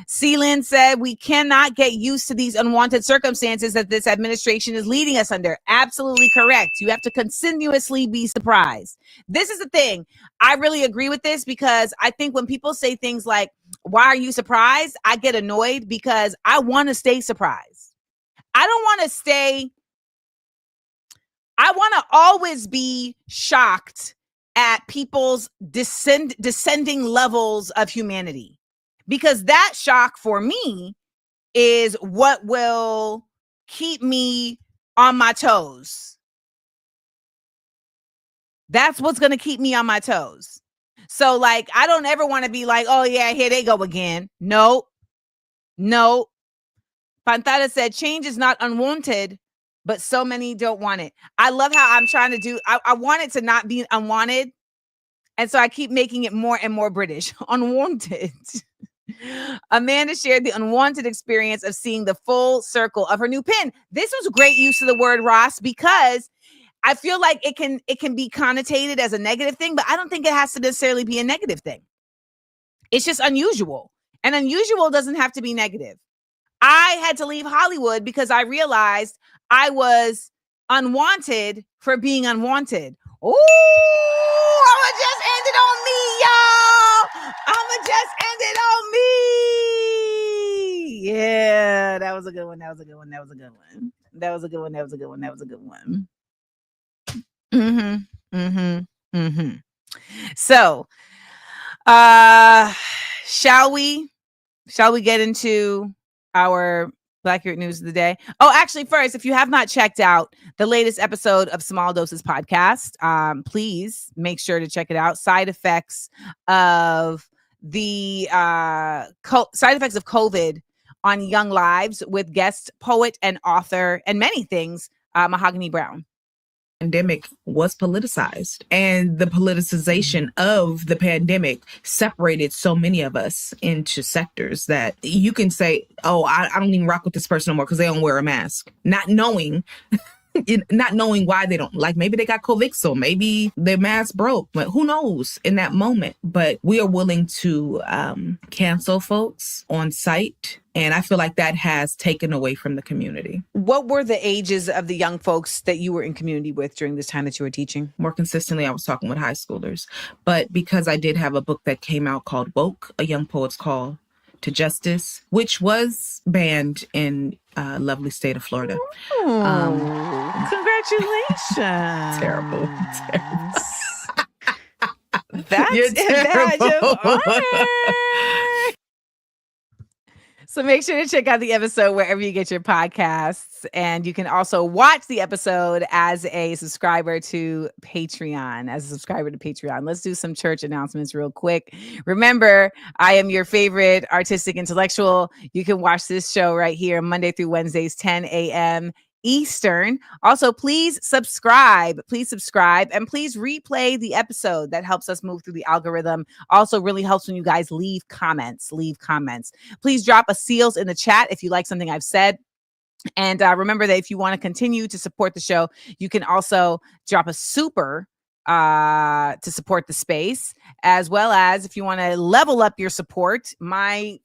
Seelan said we cannot get used to these unwanted circumstances that this administration is leading us under. Absolutely correct. You have to continuously be surprised. This is the thing. I really agree with this because I think when people say things like, why are you surprised? I get annoyed because I want to stay surprised. I don't want to stay. I want to always be shocked at people's descending levels of humanity, because that shock for me is what will keep me on my toes. That's what's going to keep me on my toes. So like, I don't ever want to be like, oh yeah, here they go again. No. Pantada said change is not unwanted, but so many don't want it. I love how I'm trying to do, I want it to not be unwanted. And so I keep making it more and more British. Unwanted. Amanda shared the unwanted experience of seeing the full circle of her new pin. This was great use of the word, Ross, because I feel like it can be connotated as a negative thing, but I don't think it has to necessarily be a negative thing. It's just unusual. And unusual doesn't have to be negative. I had to leave Hollywood because I realized I was unwanted for being unwanted. Ooh, I'ma just end it on me, y'all. I'ma just end it on me. Yeah, that was a good one. So, shall we get into our Black Yurt News of the day? Oh, actually, first, if you have not checked out the latest episode of Small Doses Podcast, please make sure to check it out. Side effects of COVID on young lives with guest poet and author and many things, Mahogany Brown. Pandemic was politicized, and the politicization of the pandemic separated so many of us into sectors that you can say, oh, I don't even rock with this person no more because they don't wear a mask, not knowing why they don't. Like, maybe they got COVID, so maybe their mask broke, but who knows in that moment. But we are willing to cancel folks on site, and I feel like that has taken away from the community. What were the ages of the young folks that you were in community with during this time that you were teaching? More consistently, I was talking with high schoolers, but because I did have a book that came out called Woke, A Young Poet's Call to Justice, which was banned in lovely state of Florida. Congratulations. Terrible. That's a badge of honor. So make sure to check out the episode wherever you get your podcasts. And you can also watch the episode as a subscriber to Patreon. Let's do some church announcements real quick. Remember, I am your favorite artistic intellectual. You can watch this show right here Monday through Wednesdays, 10 a.m. Eastern. Also, please subscribe, and please replay the episode. That helps us move through the algorithm. Also really helps when you guys leave comments. Please drop a seals in the chat if you like something I've said. And remember that if you want to continue to support the show, you can also drop a super to support the space, as well as if you want to level up your support. My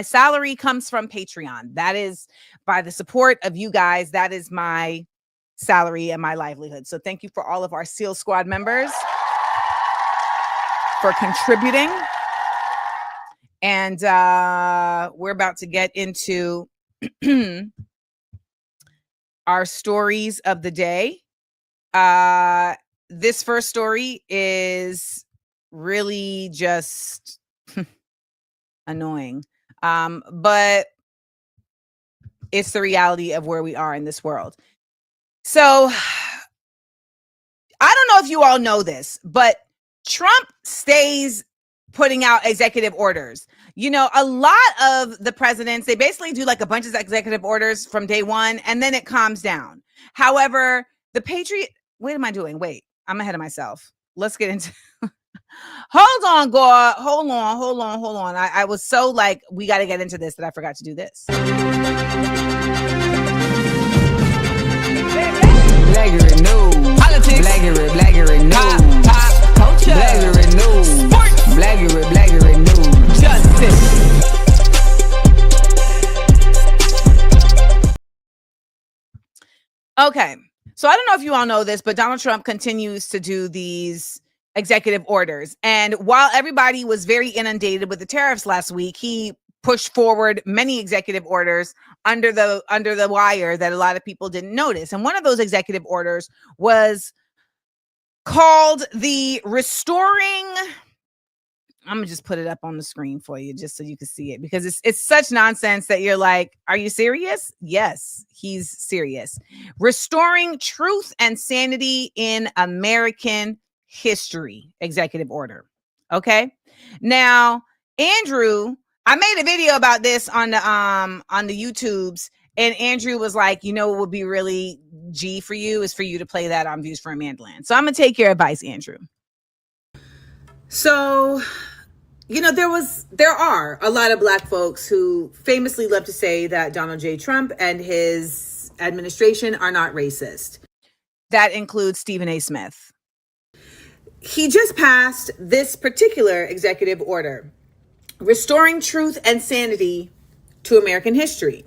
salary comes from Patreon. That is by the support of you guys. That is my salary and my livelihood. So thank you for all of our SEAL Squad members for contributing. And we're about to get into our stories of the day. This first story is really just annoying. But it's the reality of where we are in this world. So I don't know if you all know this, but Trump stays putting out executive orders. You know, a lot of the presidents, they basically do like a bunch of executive orders from day one, and then it calms down. However, the Patriot, what am I doing? Wait, I'm ahead of myself. Let's get into hold on, Gore. Hold on. I was so like, we got to get into this that I forgot to do this. Blackberry news. Politics. Blackberry news. Pop culture. Blackberry news. Sports. Blackberry news. Justice. Okay. So I don't know if you all know this, but Donald Trump continues to do these executive orders. And while everybody was very inundated with the tariffs last week, he pushed forward many executive orders under the wire that a lot of people didn't notice. And one of those executive orders was called the Restoring. I'm gonna just put it up on the screen for you just so you can see it, because it's such nonsense that you're like, are you serious? Yes, he's serious. Restoring Truth and Sanity in American History executive order. Okay. Now, Andrew, I made a video about this on the YouTubes, and Andrew was like, you know what would be really G for you is for you to play that on Views for Amandaland. So I'm gonna take your advice, Andrew. So, you know, there are a lot of Black folks who famously love to say that Donald J. Trump and his administration are not racist. That includes Stephen A. Smith. He just passed this particular executive order, Restoring Truth and Sanity to American History.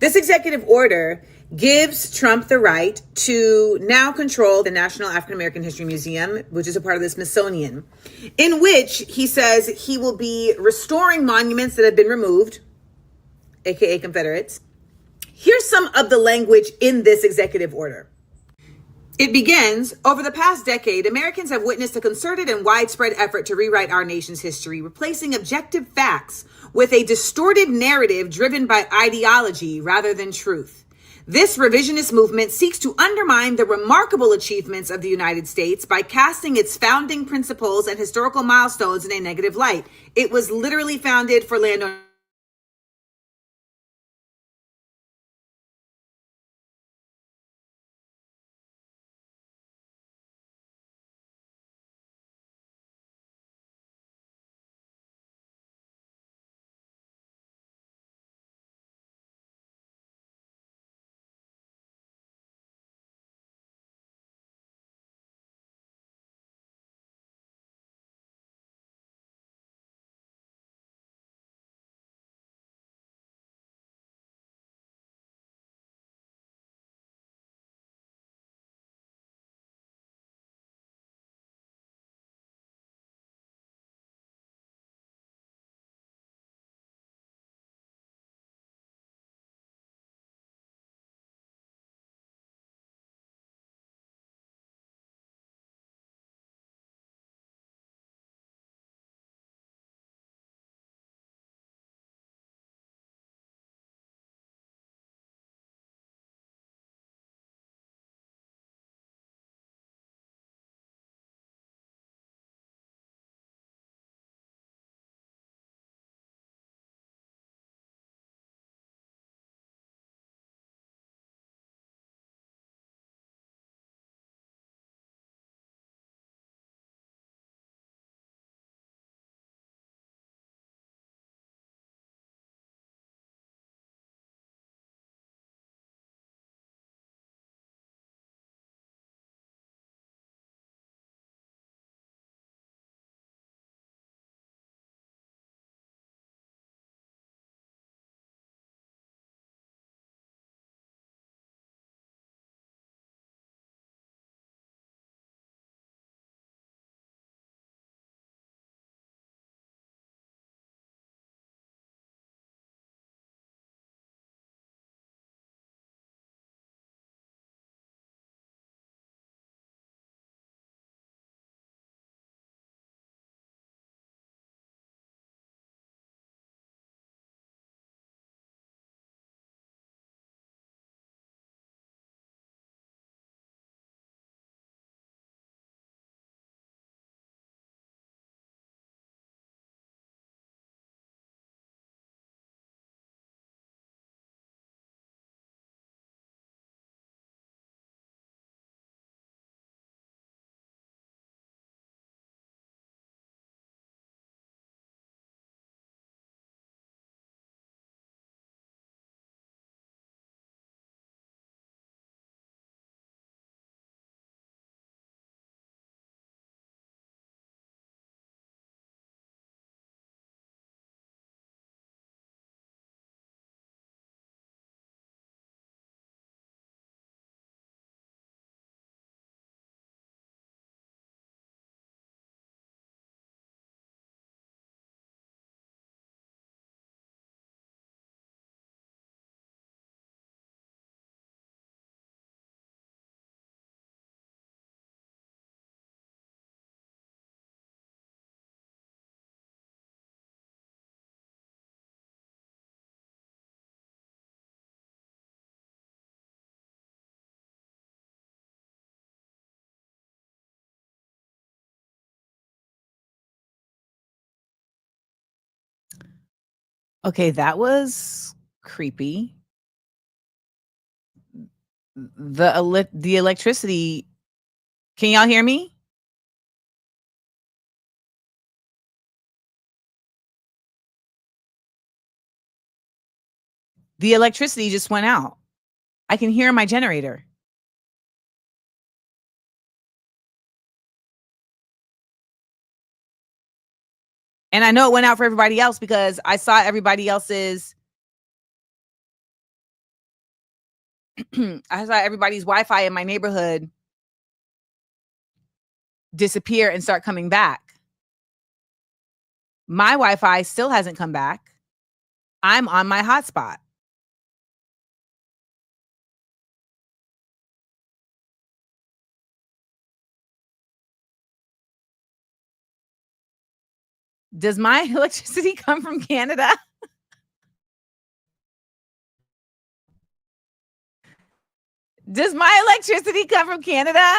This executive order gives Trump the right to now control the National African American History Museum, which is a part of the Smithsonian, in which he says he will be restoring monuments that have been removed, aka Confederates. Here's some of the language in this executive order. It begins, over the past decade, Americans have witnessed a concerted and widespread effort to rewrite our nation's history, replacing objective facts with a distorted narrative driven by ideology rather than truth. This revisionist movement seeks to undermine the remarkable achievements of the United States by casting its founding principles and historical milestones in a negative light. It was literally founded for landowners. Okay, that was creepy. The electricity. Can y'all hear me? The electricity just went out. I can hear my generator. And I know it went out for everybody else because I saw everybody else's I saw everybody's Wi-Fi in my neighborhood disappear and start coming back. My Wi-Fi still hasn't come back. I'm on my hotspot. Does my electricity come from Canada? Does my electricity come from Canada?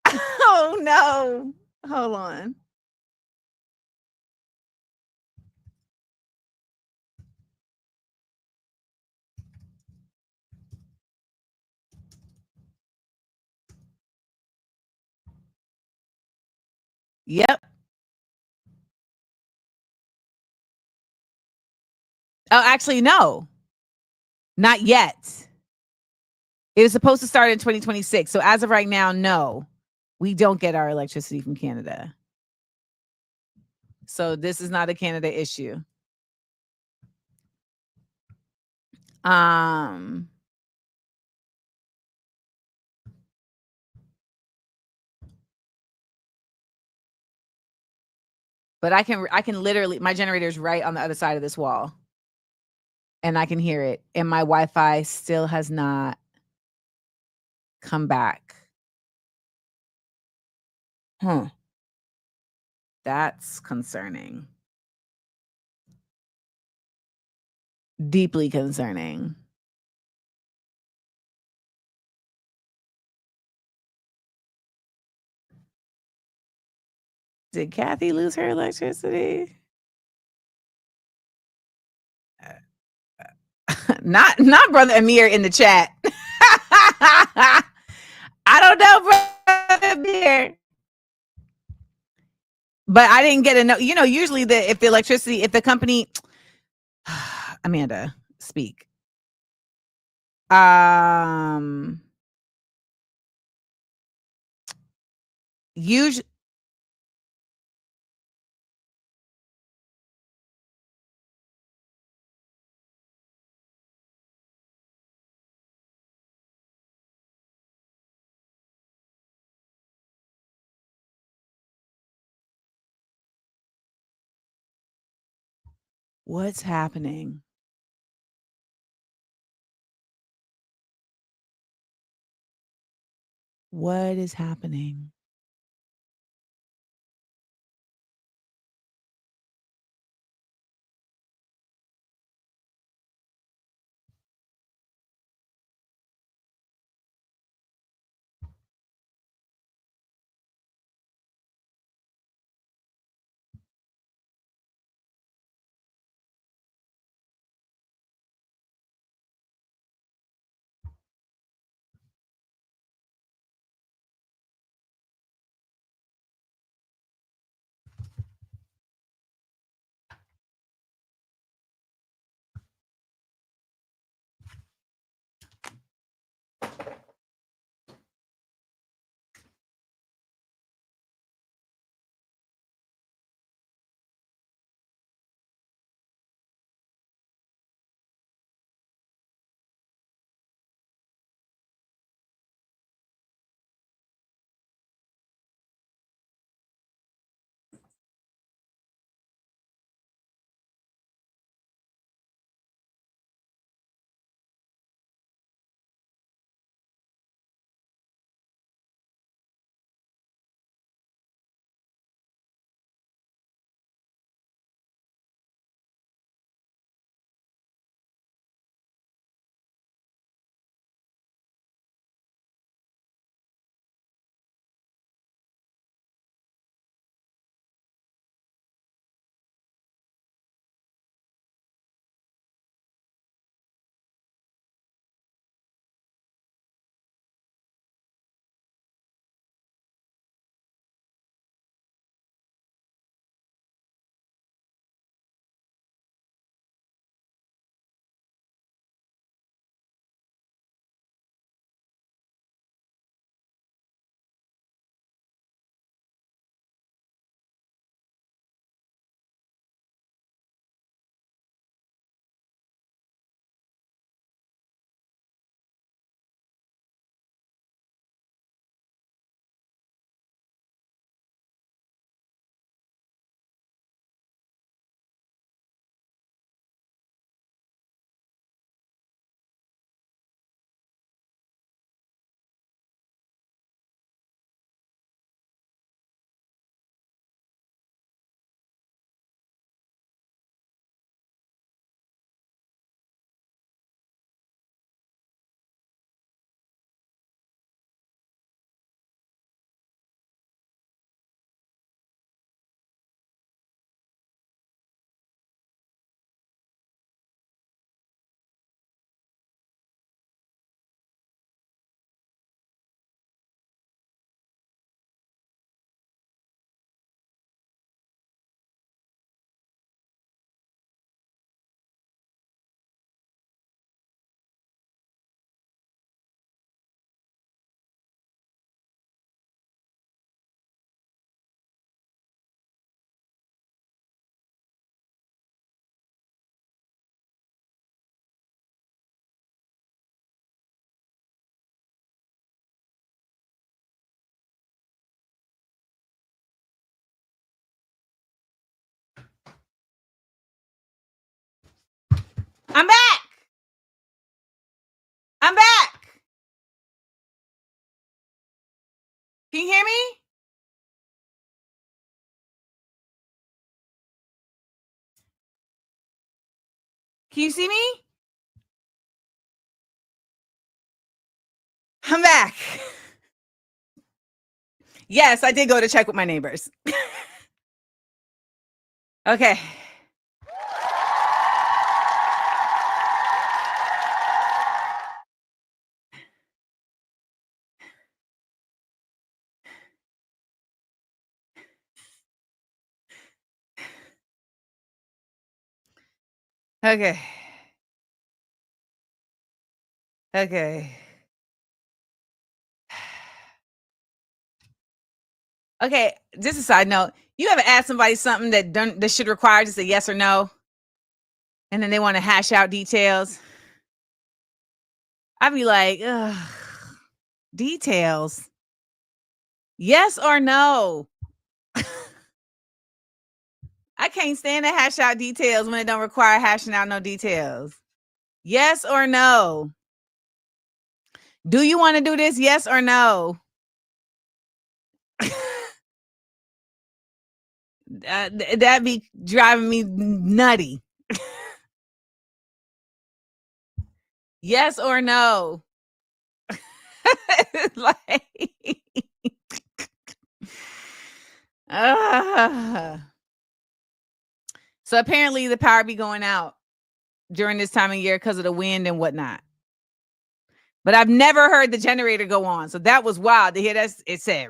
Oh no. Hold on. Yep. Oh, actually, no. Not yet. It was supposed to start in 2026. So as of right now, no. We don't get our electricity from Canada. So this is not a Canada issue. But I can literally, my generator is right on the other side of this wall. And I can hear it. And my Wi-Fi still has not come back. That's concerning. Deeply concerning. Did Kathy lose her electricity? Not Brother Amir in the chat. I don't know, Brother Amir. But I didn't get a note. You know, usually if the company Amanda, speak. Usually what's happening? What is happening? I'm back. I'm back. Can you hear me? Can you see me? I'm back. Yes, I did go to check with my neighbors. Okay. Okay. Okay. Okay, just a side note. You ever ask somebody something that should require just a yes or no? And then they want to hash out details? I'd be like, ugh, details. Yes or no? I can't stand to hash out details when it don't require hashing out no details. Yes or no? Do you want to do this? Yes or no? That'd be driving me nutty. Yes or no? Like, so apparently the power be going out during this time of year because of the wind and whatnot. But I've never heard the generator go on. So that was wild to hear that. It said,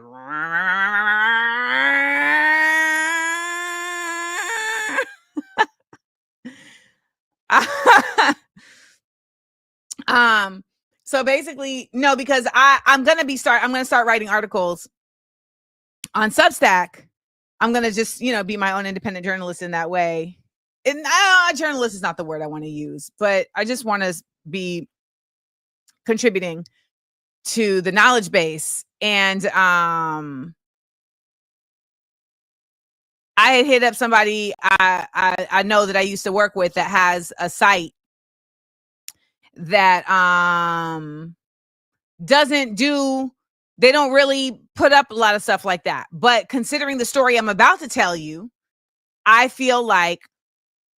so basically, no, because I'm going to start writing articles on Substack. I'm going to just, be my own independent journalist in that way. And journalist is not the word I want to use, but I just want to be contributing to the knowledge base. And I had hit up somebody I know that I used to work with that has a site that they don't really put up a lot of stuff like that. But considering the story I'm about to tell you, I feel like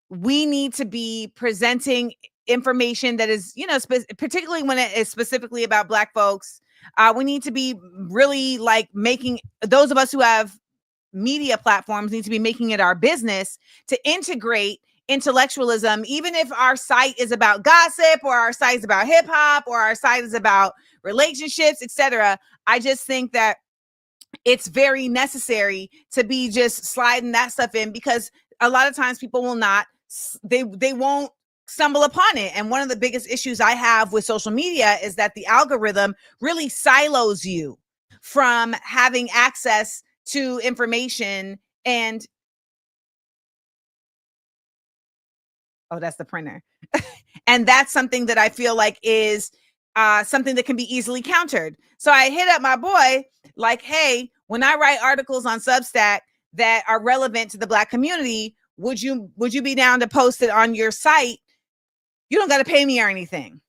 we need to be presenting information that is, particularly when it is specifically about Black folks. We need to be really like making those of us who have media platforms need to be making it our business to integrate intellectualism, even if our site is about gossip or our site is about hip hop or our site is about relationships, etc. I just think that it's very necessary to be just sliding that stuff in, because a lot of times people will not, they won't stumble upon it. And one of the biggest issues I have with social media is that the algorithm really silos you from having access to information. And that's the printer. And that's something that I feel like is something that can be easily countered. So I hit up my boy like, hey, when I write articles on Substack that are relevant to the Black community, would you be down to post it on your site? You don't got to pay me or anything.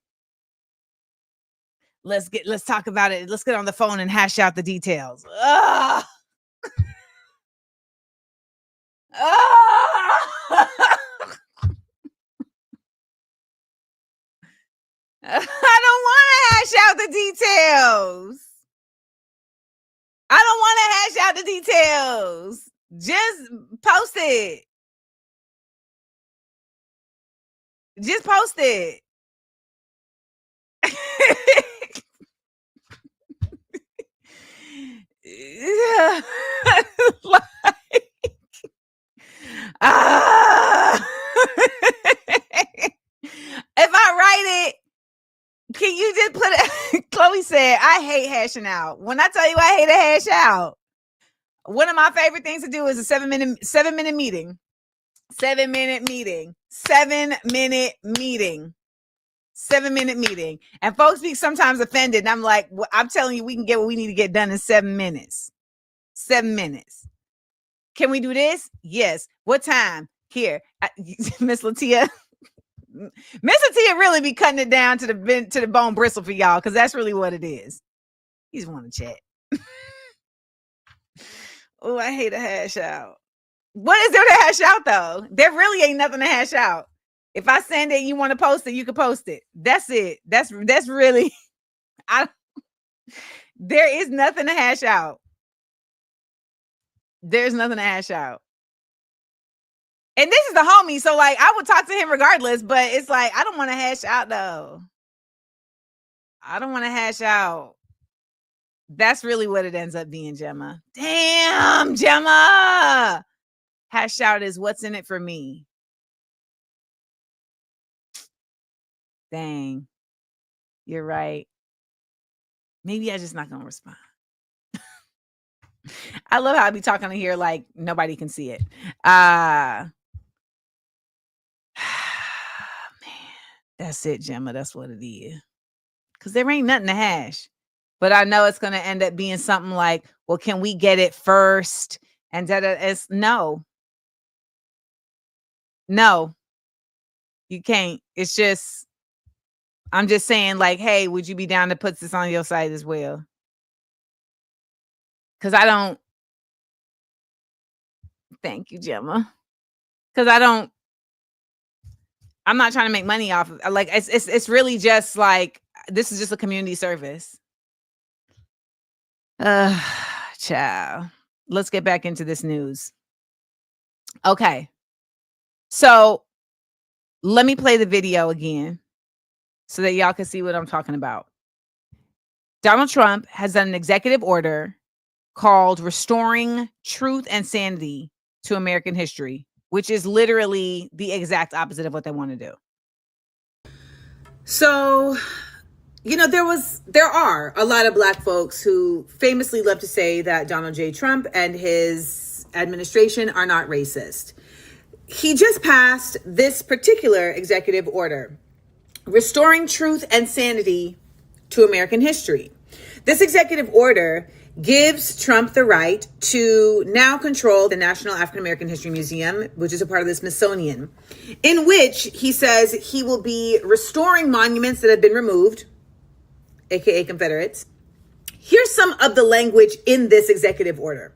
Let's talk about it. Let's get on the phone and hash out the details. I don't want to hash out the details. I don't want to hash out the details. Just post it. Just post it. If I write it, can you just put it? Chloe said, I hate hashing out. When I tell you I hate to hash out, one of my favorite things to do is a 7-minute meeting. 7-minute meeting. 7-minute meeting. 7-minute meeting. And folks be sometimes offended. And I'm like, well, I'm telling you, we can get what we need to get done in 7 minutes. 7 minutes. Can we do this? Yes. What time? Here. Miss Latia. Mr. T really be cutting it down to the bone bristle for y'all, because that's really what it is. He just want to chat. Oh, I hate a hash out. What is there to hash out, though? There really ain't nothing to hash out. If I send it, you want to post it, you can post it. That's it. That's really. There is nothing to hash out. There's nothing to hash out. And this is the homie, so like I would talk to him regardless, but it's like I don't want to hash out though. I don't want to hash out. That's really what it ends up being, Gemma. Damn, Gemma. Hash out is what's in it for me. Dang. You're right. Maybe I'm just not going to respond. I love how I be talking to here like nobody can see it. Man, that's it, Gemma. That's what it is. Because there ain't nothing to hash. But I know it's going to end up being something like, well, can we get it first? And it's no. No. You can't. It's just, I'm just saying like, hey, would you be down to put this on your site as well? Because I don't. Thank you, Gemma. Because I'm not trying to make money off of like it's really just like this is just a community service. Child. Let's get back into this news. Okay. So let me play the video again so that y'all can see what I'm talking about. Donald Trump has done an executive order called Restoring Truth and Sanity to American History, which is literally the exact opposite of what they want to do. So, you know, there are a lot of Black folks who famously love to say that Donald J. Trump and his administration are not racist. He just passed this particular executive order, Restoring Truth and Sanity to American History. This executive order gives Trump the right to now control the National African American History Museum, which is a part of the Smithsonian, in which he says he will be restoring monuments that have been removed, aka Confederates. Here's some of the language in this executive order.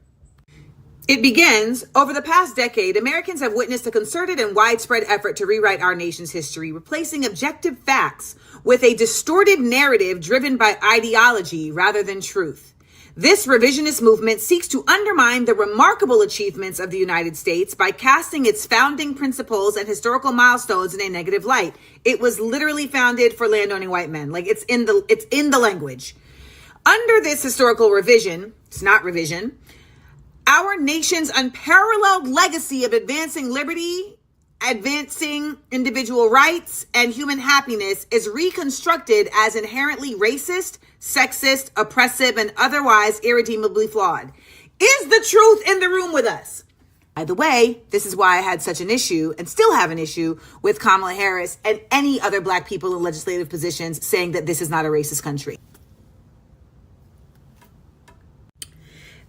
It begins, over the past decade, Americans have witnessed a concerted and widespread effort to rewrite our nation's history, replacing objective facts with a distorted narrative driven by ideology rather than truth. This revisionist movement seeks to undermine the remarkable achievements of the United States by casting its founding principles and historical milestones in a negative light. It was literally founded for landowning white men. Like it's in the language. Under this historical revision, it's not revision, our nation's unparalleled legacy of advancing liberty, advancing individual rights, and human happiness is reconstructed as inherently racist, sexist, oppressive, and otherwise irredeemably flawed. Is the truth in the room with us? By the way, this is why I had such an issue and still have an issue with Kamala Harris and any other Black people in legislative positions saying that this is not a racist country.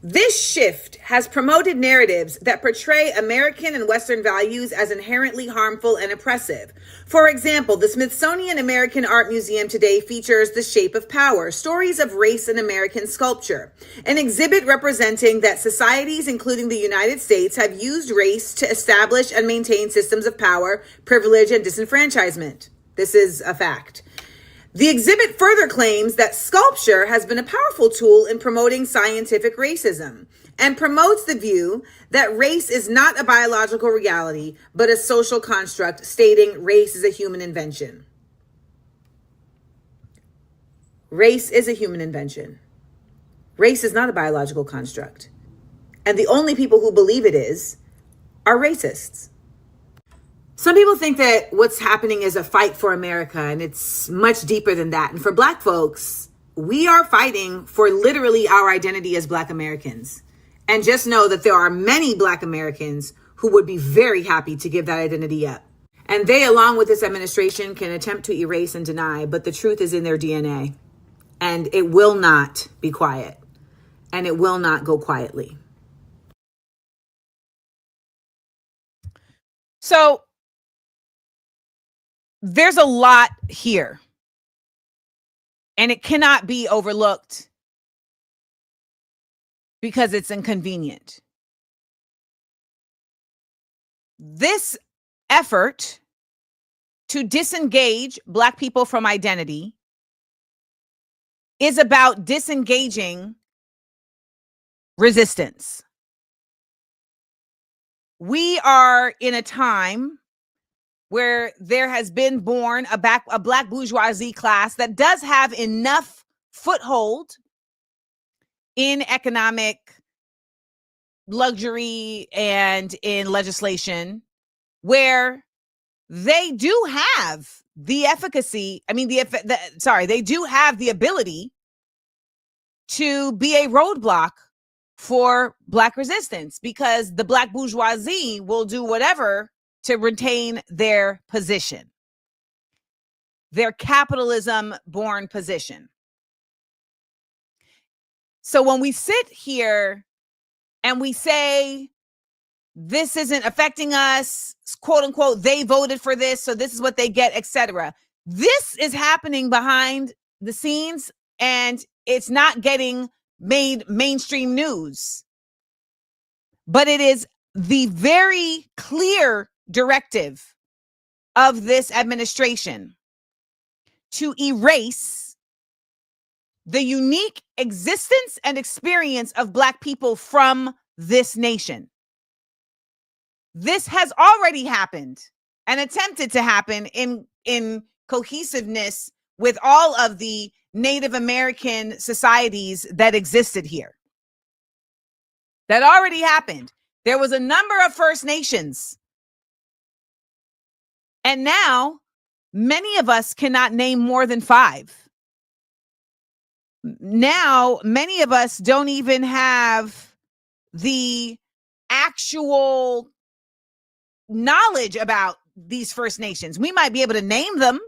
This shift has promoted narratives that portray American and Western values as inherently harmful and oppressive. For example, the Smithsonian American Art Museum today features The Shape of Power, Stories of Race in American Sculpture, an exhibit representing that societies, including the United States, have used race to establish and maintain systems of power, privilege, and disenfranchisement. This is a fact. The exhibit further claims that sculpture has been a powerful tool in promoting scientific racism and promotes the view that race is not a biological reality, but a social construct, stating race is a human invention. Race is a human invention. Race is not a biological construct. And the only people who believe it is are racists. Some people think that what's happening is a fight for America, and it's much deeper than that. And for Black folks, we are fighting for literally our identity as Black Americans. And just know that there are many Black Americans who would be very happy to give that identity up. And they, along with this administration, can attempt to erase and deny, but the truth is in their DNA. And it will not be quiet. And it will not go quietly. So there's a lot here, and it cannot be overlooked because it's inconvenient. This effort to disengage Black people from identity is about disengaging resistance. We are in a time where there has been born a Black bourgeoisie class that does have enough foothold in economic luxury and in legislation where they do have the efficacy. I mean, they do have the ability to be a roadblock for Black resistance, because the Black bourgeoisie will do whatever to retain their position, their capitalism-born position. So when we sit here and we say, this isn't affecting us, quote unquote, they voted for this, so this is what they get, etc. This is happening behind the scenes, and it's not getting made mainstream news. But it is the very clear directive of this administration to erase the unique existence and experience of Black people from this nation. This has already happened and attempted to happen in cohesiveness with all of the Native American societies that existed here. That already happened. There was a number of First Nations. And now many of us cannot name more than 5. Now, many of us don't even have the actual knowledge about these First Nations. We might be able to name them,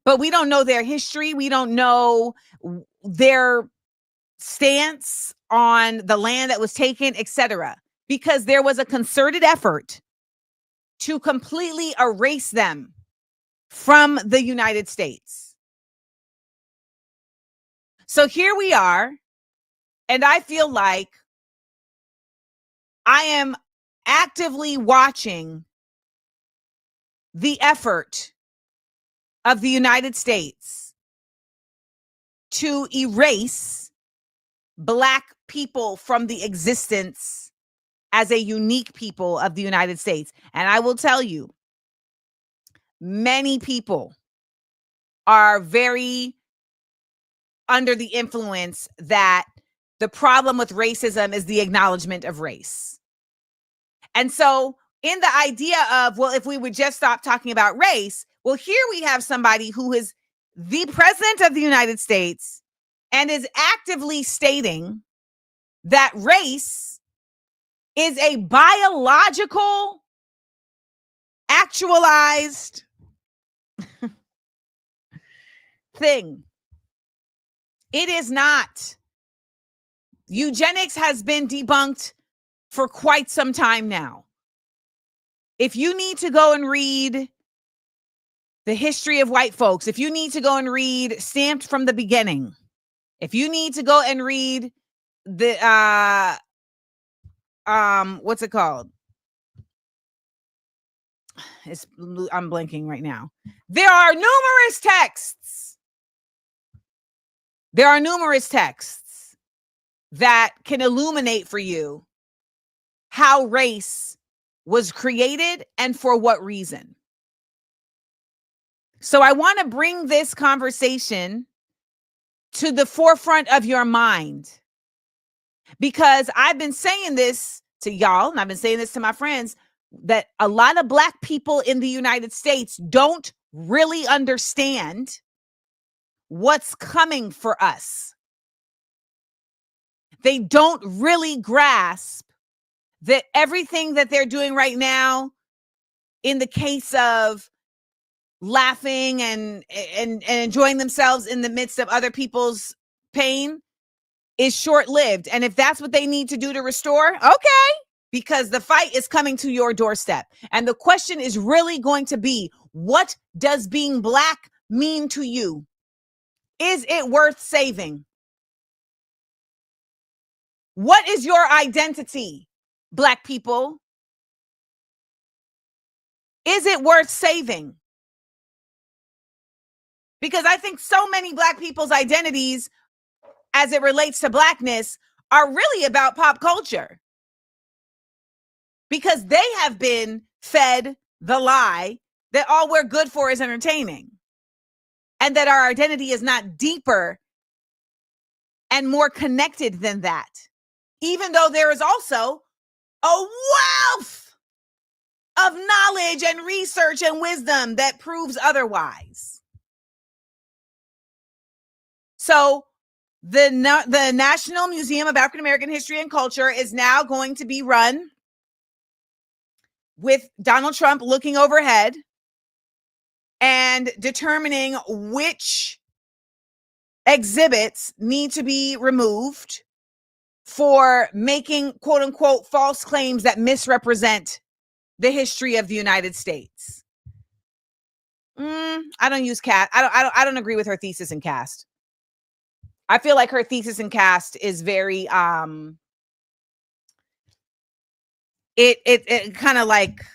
but we don't know their history. We don't know their stance on the land that was taken, etc. Because there was a concerted effort to completely erase them from the United States. So here we are, and I feel like I am actively watching the effort of the United States to erase Black people from the existence as a unique people of the United States. And I will tell you, many people are very under the influence that the problem with racism is the acknowledgement of race. And so in the idea of, well, if we would just stop talking about race, well, here we have somebody who is the president of the United States and is actively stating that race is a biological, actualized thing. It is not. Eugenics has been debunked for quite some time now. If you need to go and read The History of White Folks, if you need to go and read Stamped from the Beginning, if you need to go and read the what's it called? I'm blanking right now. There are numerous texts. There are numerous texts that can illuminate for you how race was created and for what reason. So I want to bring this conversation to the forefront of your mind, because I've been saying this to y'all, and I've been saying this to my friends, that a lot of Black people in the United States don't really understand what's coming for us. They don't really grasp that everything that they're doing right now, in the case of laughing and enjoying themselves in the midst of other people's pain, is short-lived. And if that's what they need to do to restore, okay, because the fight is coming to your doorstep. And the question is really going to be, What does being Black mean to you? Is it worth saving? What is your identity, Black people? Is it worth saving? Because I think so many Black people's identities, as it relates to Blackness, are really about pop culture. Because they have been fed the lie that all we're good for is entertaining. And that our identity is not deeper and more connected than that. Even though there is also a wealth of knowledge and research and wisdom that proves otherwise. So the National Museum of African American History and Culture is now going to be run with Donald Trump looking overhead and determining which exhibits need to be removed for making quote unquote false claims that misrepresent the history of the United States. I don't use cast. I don't agree with her thesis in cast. I feel like her thesis in cast is very it kind of like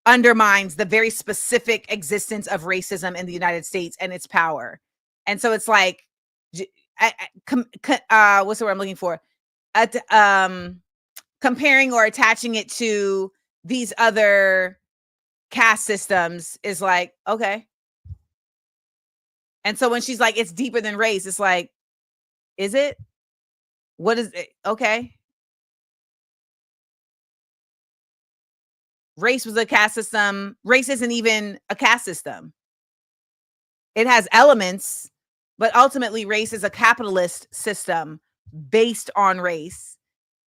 undermines the very specific existence of racism in the United States and its power. And so it's like what's the word I'm looking for? Comparing or attaching it to these other caste systems is like, okay. And so when she's like, it's deeper than race, it's like, is it? What is it? Okay. Race was a caste system. Race isn't even a caste system. It has elements, but ultimately race is a capitalist system based on race.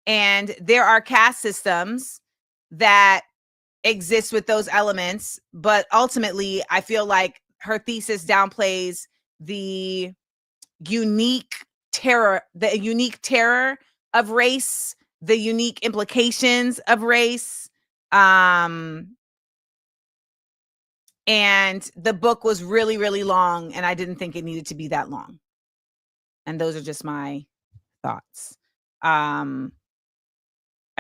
And there are caste systems that exist with those elements, but ultimately I feel like her thesis downplays the unique terror of race, the unique implications of race. And the book was really, really long, and I didn't think it needed to be that long. And those are just my thoughts. I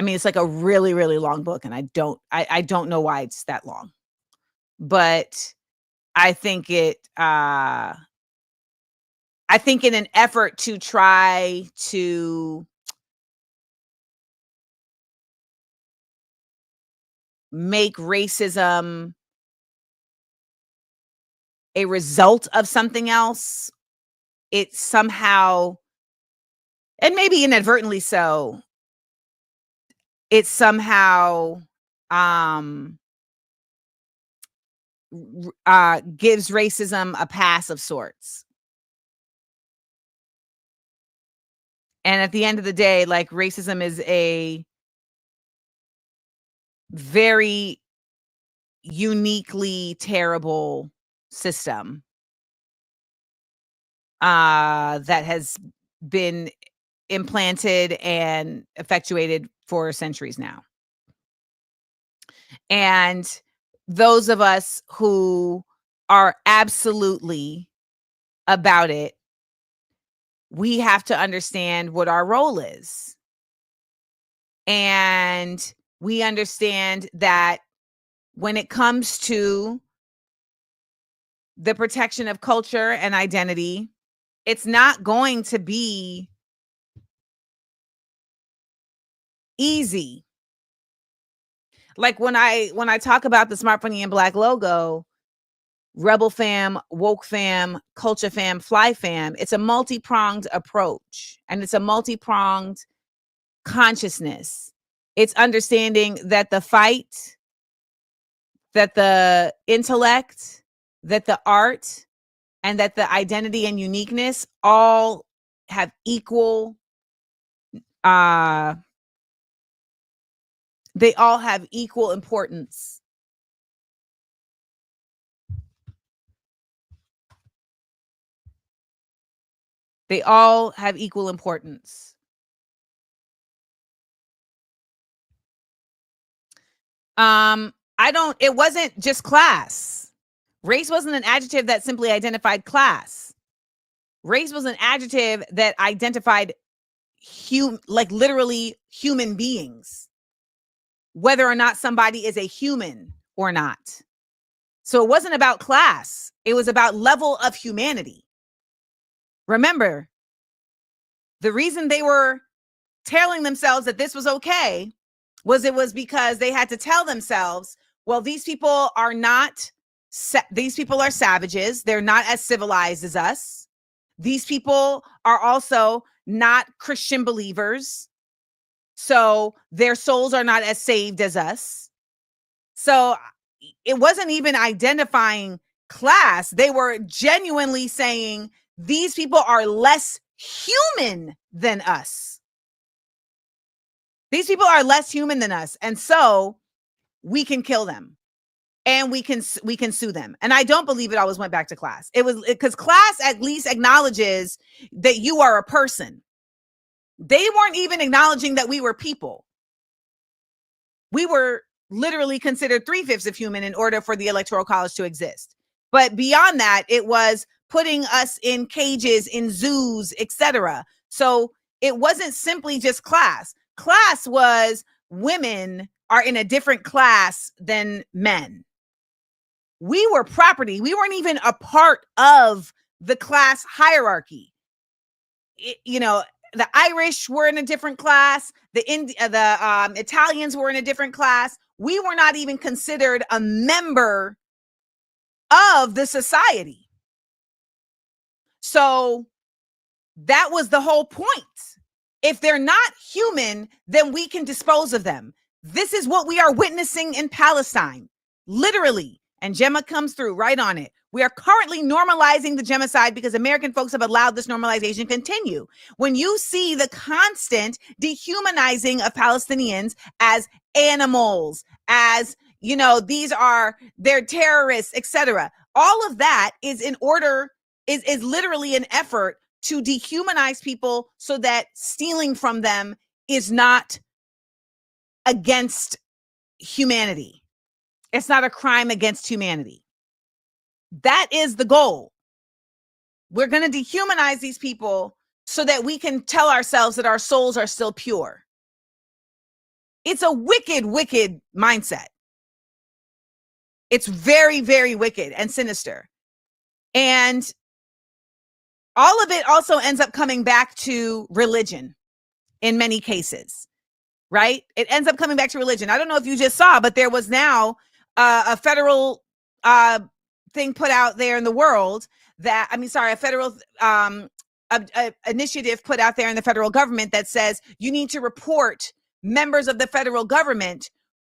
mean, it's like a really, really long book, and I don't know why it's that long. But I think I think in an effort to try to make racism a result of something else, it somehow, and maybe inadvertently so, it somehow gives racism a pass of sorts. And at the end of the day, like, racism is a very uniquely terrible system that has been implanted and effectuated for centuries now. And those of us who are absolutely about it, we have to understand what our role is. And we understand that when it comes to the protection of culture and identity, it's not going to be easy. Like when I talk about the Smart Funny and Black logo, Rebel Fam, Woke Fam, Culture Fam, Fly Fam, it's a multi-pronged approach, and it's a multi-pronged consciousness. It's understanding that the fight, that the intellect, that the art, and that the identity and uniqueness all have equal they all have equal importance. They all have equal importance. it wasn't just class. Race wasn't an adjective that simply identified class. Race was an adjective that identified literally human beings, whether or not somebody is a human or not. So it wasn't about class. It was about level of humanity. Remember, the reason they were telling themselves that this was okay was because they had to tell themselves, well, these people are savages. They're not as civilized as us. These people are also not Christian believers. So their souls are not as saved as us. So it wasn't even identifying class. They were genuinely saying these people are less human than us. These people are less human than us. And so we can kill them and we can sue them. And I don't believe it always went back to class. It was because class at least acknowledges that you are a person. They weren't even acknowledging that we were people. We were literally considered 3/5 of human in order for the Electoral College to exist. But beyond that, it was putting us in cages, in zoos, etc. So it wasn't simply just class. Class was women are in a different class than men. We were property. We weren't even a part of the class hierarchy. The Irish were in a different class. The Italians were in a different class. We were not even considered a member of the society. So that was the whole point. If they're not human, then we can dispose of them. This is what we are witnessing in Palestine, literally. And Gemma comes through right on it. We are currently normalizing the genocide because American folks have allowed this normalization continue. When you see the constant dehumanizing of Palestinians as animals, as, they're terrorists, etc. All of that is is literally an effort to dehumanize people so that stealing from them is not against humanity. It's not a crime against humanity. That is the goal. We're going to dehumanize these people so that we can tell ourselves that our souls are still pure. It's a wicked, wicked mindset. It's very, very wicked and sinister. And all of it also ends up coming back to religion in many cases, right? It ends up coming back to religion. I don't know if you just saw, but there was now a federal thing put out there in the world a federal initiative put out there in the federal government that says you need to report members of the federal government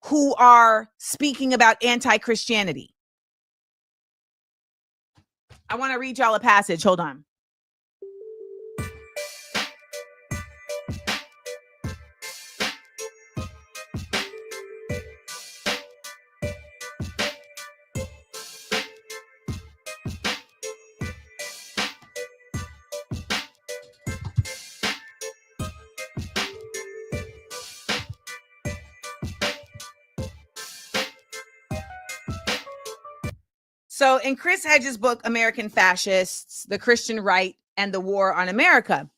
who are speaking about anti-Christianity. I want to read y'all a passage. Hold on. So in Chris Hedges' book, American Fascists, The Christian Right and the War on America,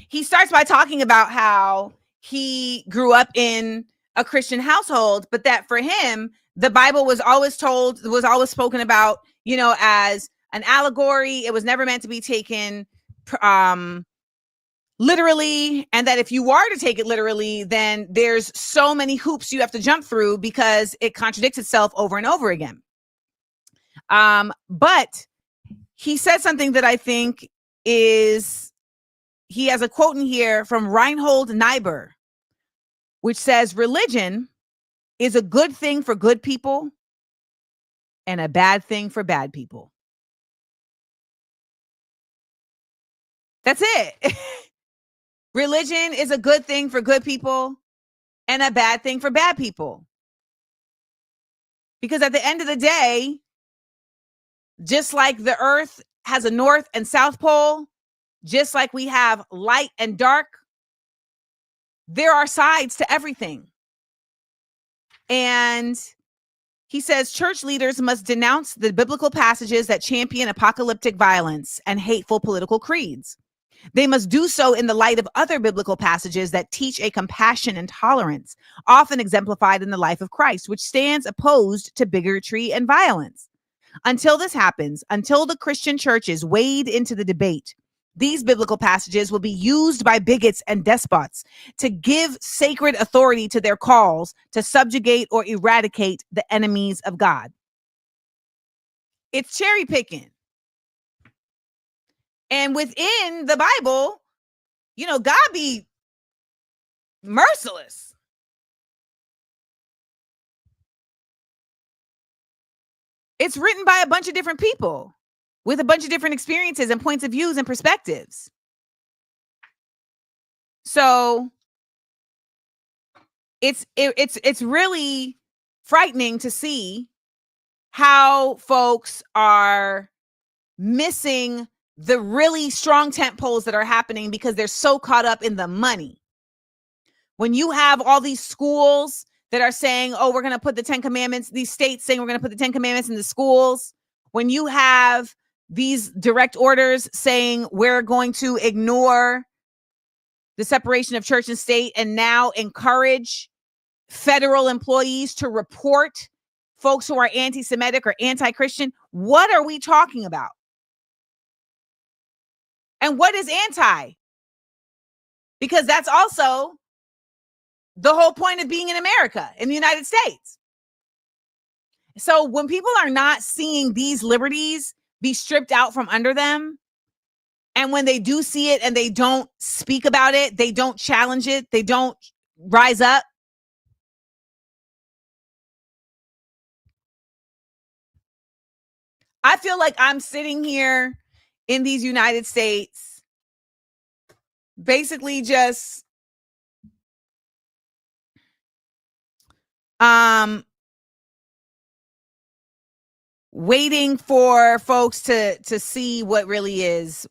he starts by talking about how he grew up in a Christian household, but that for him, the Bible was always spoken about, as an allegory. It was never meant to be taken literally. And that if you are to take it literally, then there's so many hoops you have to jump through because it contradicts itself over and over again. But he said something that I think he has a quote in here from Reinhold Niebuhr, which says, religion is a good thing for good people and a bad thing for bad people. That's it. Religion is a good thing for good people and a bad thing for bad people. Because at the end of the day, just like the earth has a north and south pole, just like we have light and dark, there are sides to everything. And he says church leaders must denounce the biblical passages that champion apocalyptic violence and hateful political creeds. They must do so in the light of other biblical passages that teach a compassion and tolerance, often exemplified in the life of Christ, which stands opposed to bigotry and violence. Until this happens, until the Christian churches wade into the debate, these biblical passages will be used by bigots and despots to give sacred authority to their calls to subjugate or eradicate the enemies of God. It's cherry picking. And within the Bible, you know, God be merciless. It's written by a bunch of different people with a bunch of different experiences and points of views and perspectives. So it's really frightening to see how folks are missing the really strong tent poles that are happening because they're so caught up in the money. When you have all these schools that are saying, oh, we're going to put the 10 commandments, these states saying we're going to put the 10 commandments in the schools. When you have these direct orders saying we're going to ignore the separation of church and state and now encourage federal employees to report folks who are anti-Semitic or anti-Christian, what are we talking about? And what is anti? Because that's also the whole point of being in America, in the United States. So when people are not seeing these liberties be stripped out from under them, and when they do see it and they don't speak about it, they don't challenge it, they don't rise up, I feel like I'm sitting here in these United States, basically just waiting for folks to see what really is,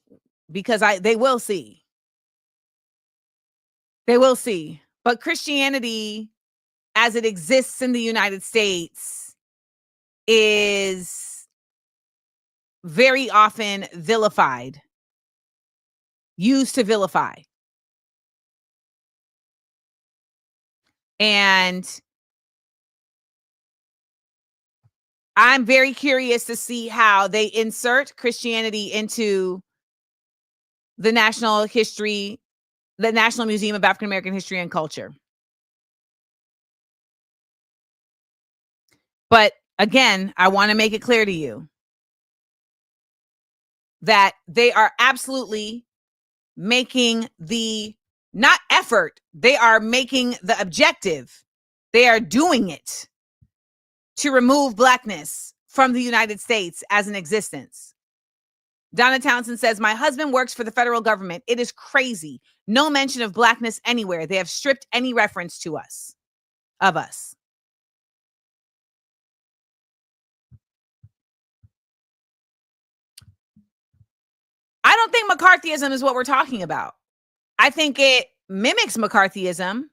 because they will see. They will see. But Christianity, as it exists in the United States, is very often vilified, used to vilify. And I'm very curious to see how they insert Christianity into the National Museum of African American History and Culture. But again, I want to make it clear to you that they are absolutely making the not effort, they are making the objective. They are doing it to remove Blackness from the United States as an existence. Donna Townsend says, my husband works for the federal government. It is crazy. No mention of Blackness anywhere. They have stripped any reference to us, of us. I don't think McCarthyism is what we're talking about. I think it mimics McCarthyism.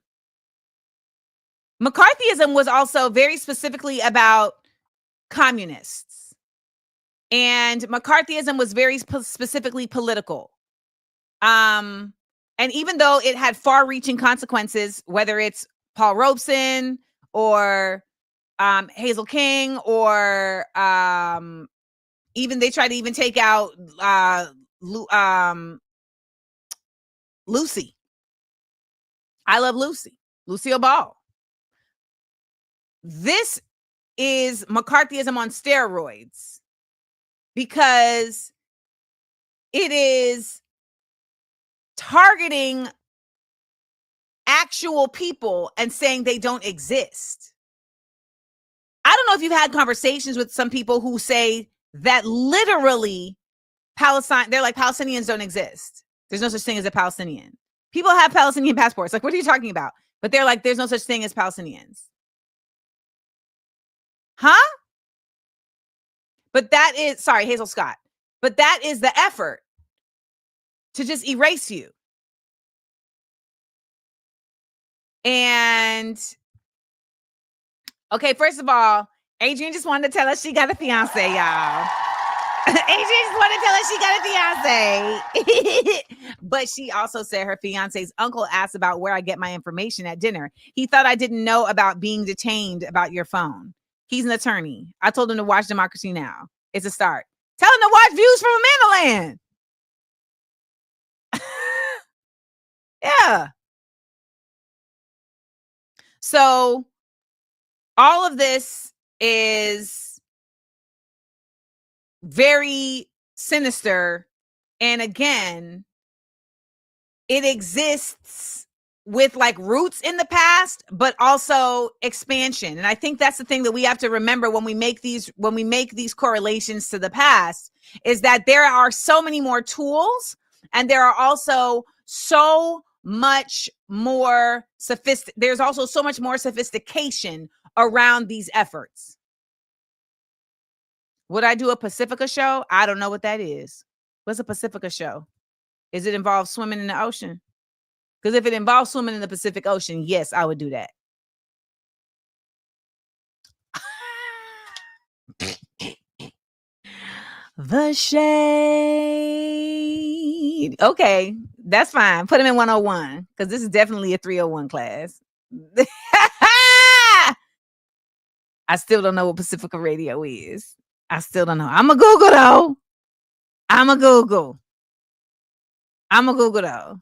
McCarthyism was also very specifically about communists. And McCarthyism was very specifically political. And even though it had far-reaching consequences, whether it's Paul Robeson or Hazel King, or even they tried to even take out Lucy. I Love Lucy, Lucille Ball. This is McCarthyism on steroids, because it is targeting actual people and saying they don't exist. I don't know if you've had conversations with some people who say that literally Palestine, they're like, Palestinians don't exist. There's no such thing as a Palestinian. People have Palestinian passports. Like, what are you talking about? But they're like, there's no such thing as Palestinians. Huh? But that is, sorry, Hazel Scott. But that is the effort to just erase you. And Okay, first of all, Adrienne just wanted to tell us she got a fiance, y'all. Adrienne just wanted to tell us she got a fiance. But she also said her fiance's uncle asked about where I get my information at dinner. He thought I didn't know about being detained about your phone. He's an attorney. I told him to watch Democracy Now! It's a start. Tell him to watch Views from Amanda Land. Yeah. So all of this is very sinister. And again, it exists with like roots in the past, but also expansion. And I think that's the thing that we have to remember when we make these correlations to the past, is that there are so many more tools, and there are also so much more there's also so much more sophistication around these efforts. Would I do a Pacifica show? I don't know what that is. What's a Pacifica show? Is it involve swimming in the ocean? Because if it involves swimming in the Pacific Ocean, yes, I would do that. The shade. Okay, that's fine. Put him in 101, because this is definitely a 301 class. I still don't know what Pacifica Radio is. I still don't know. I'm a Google though. I'm a Google though.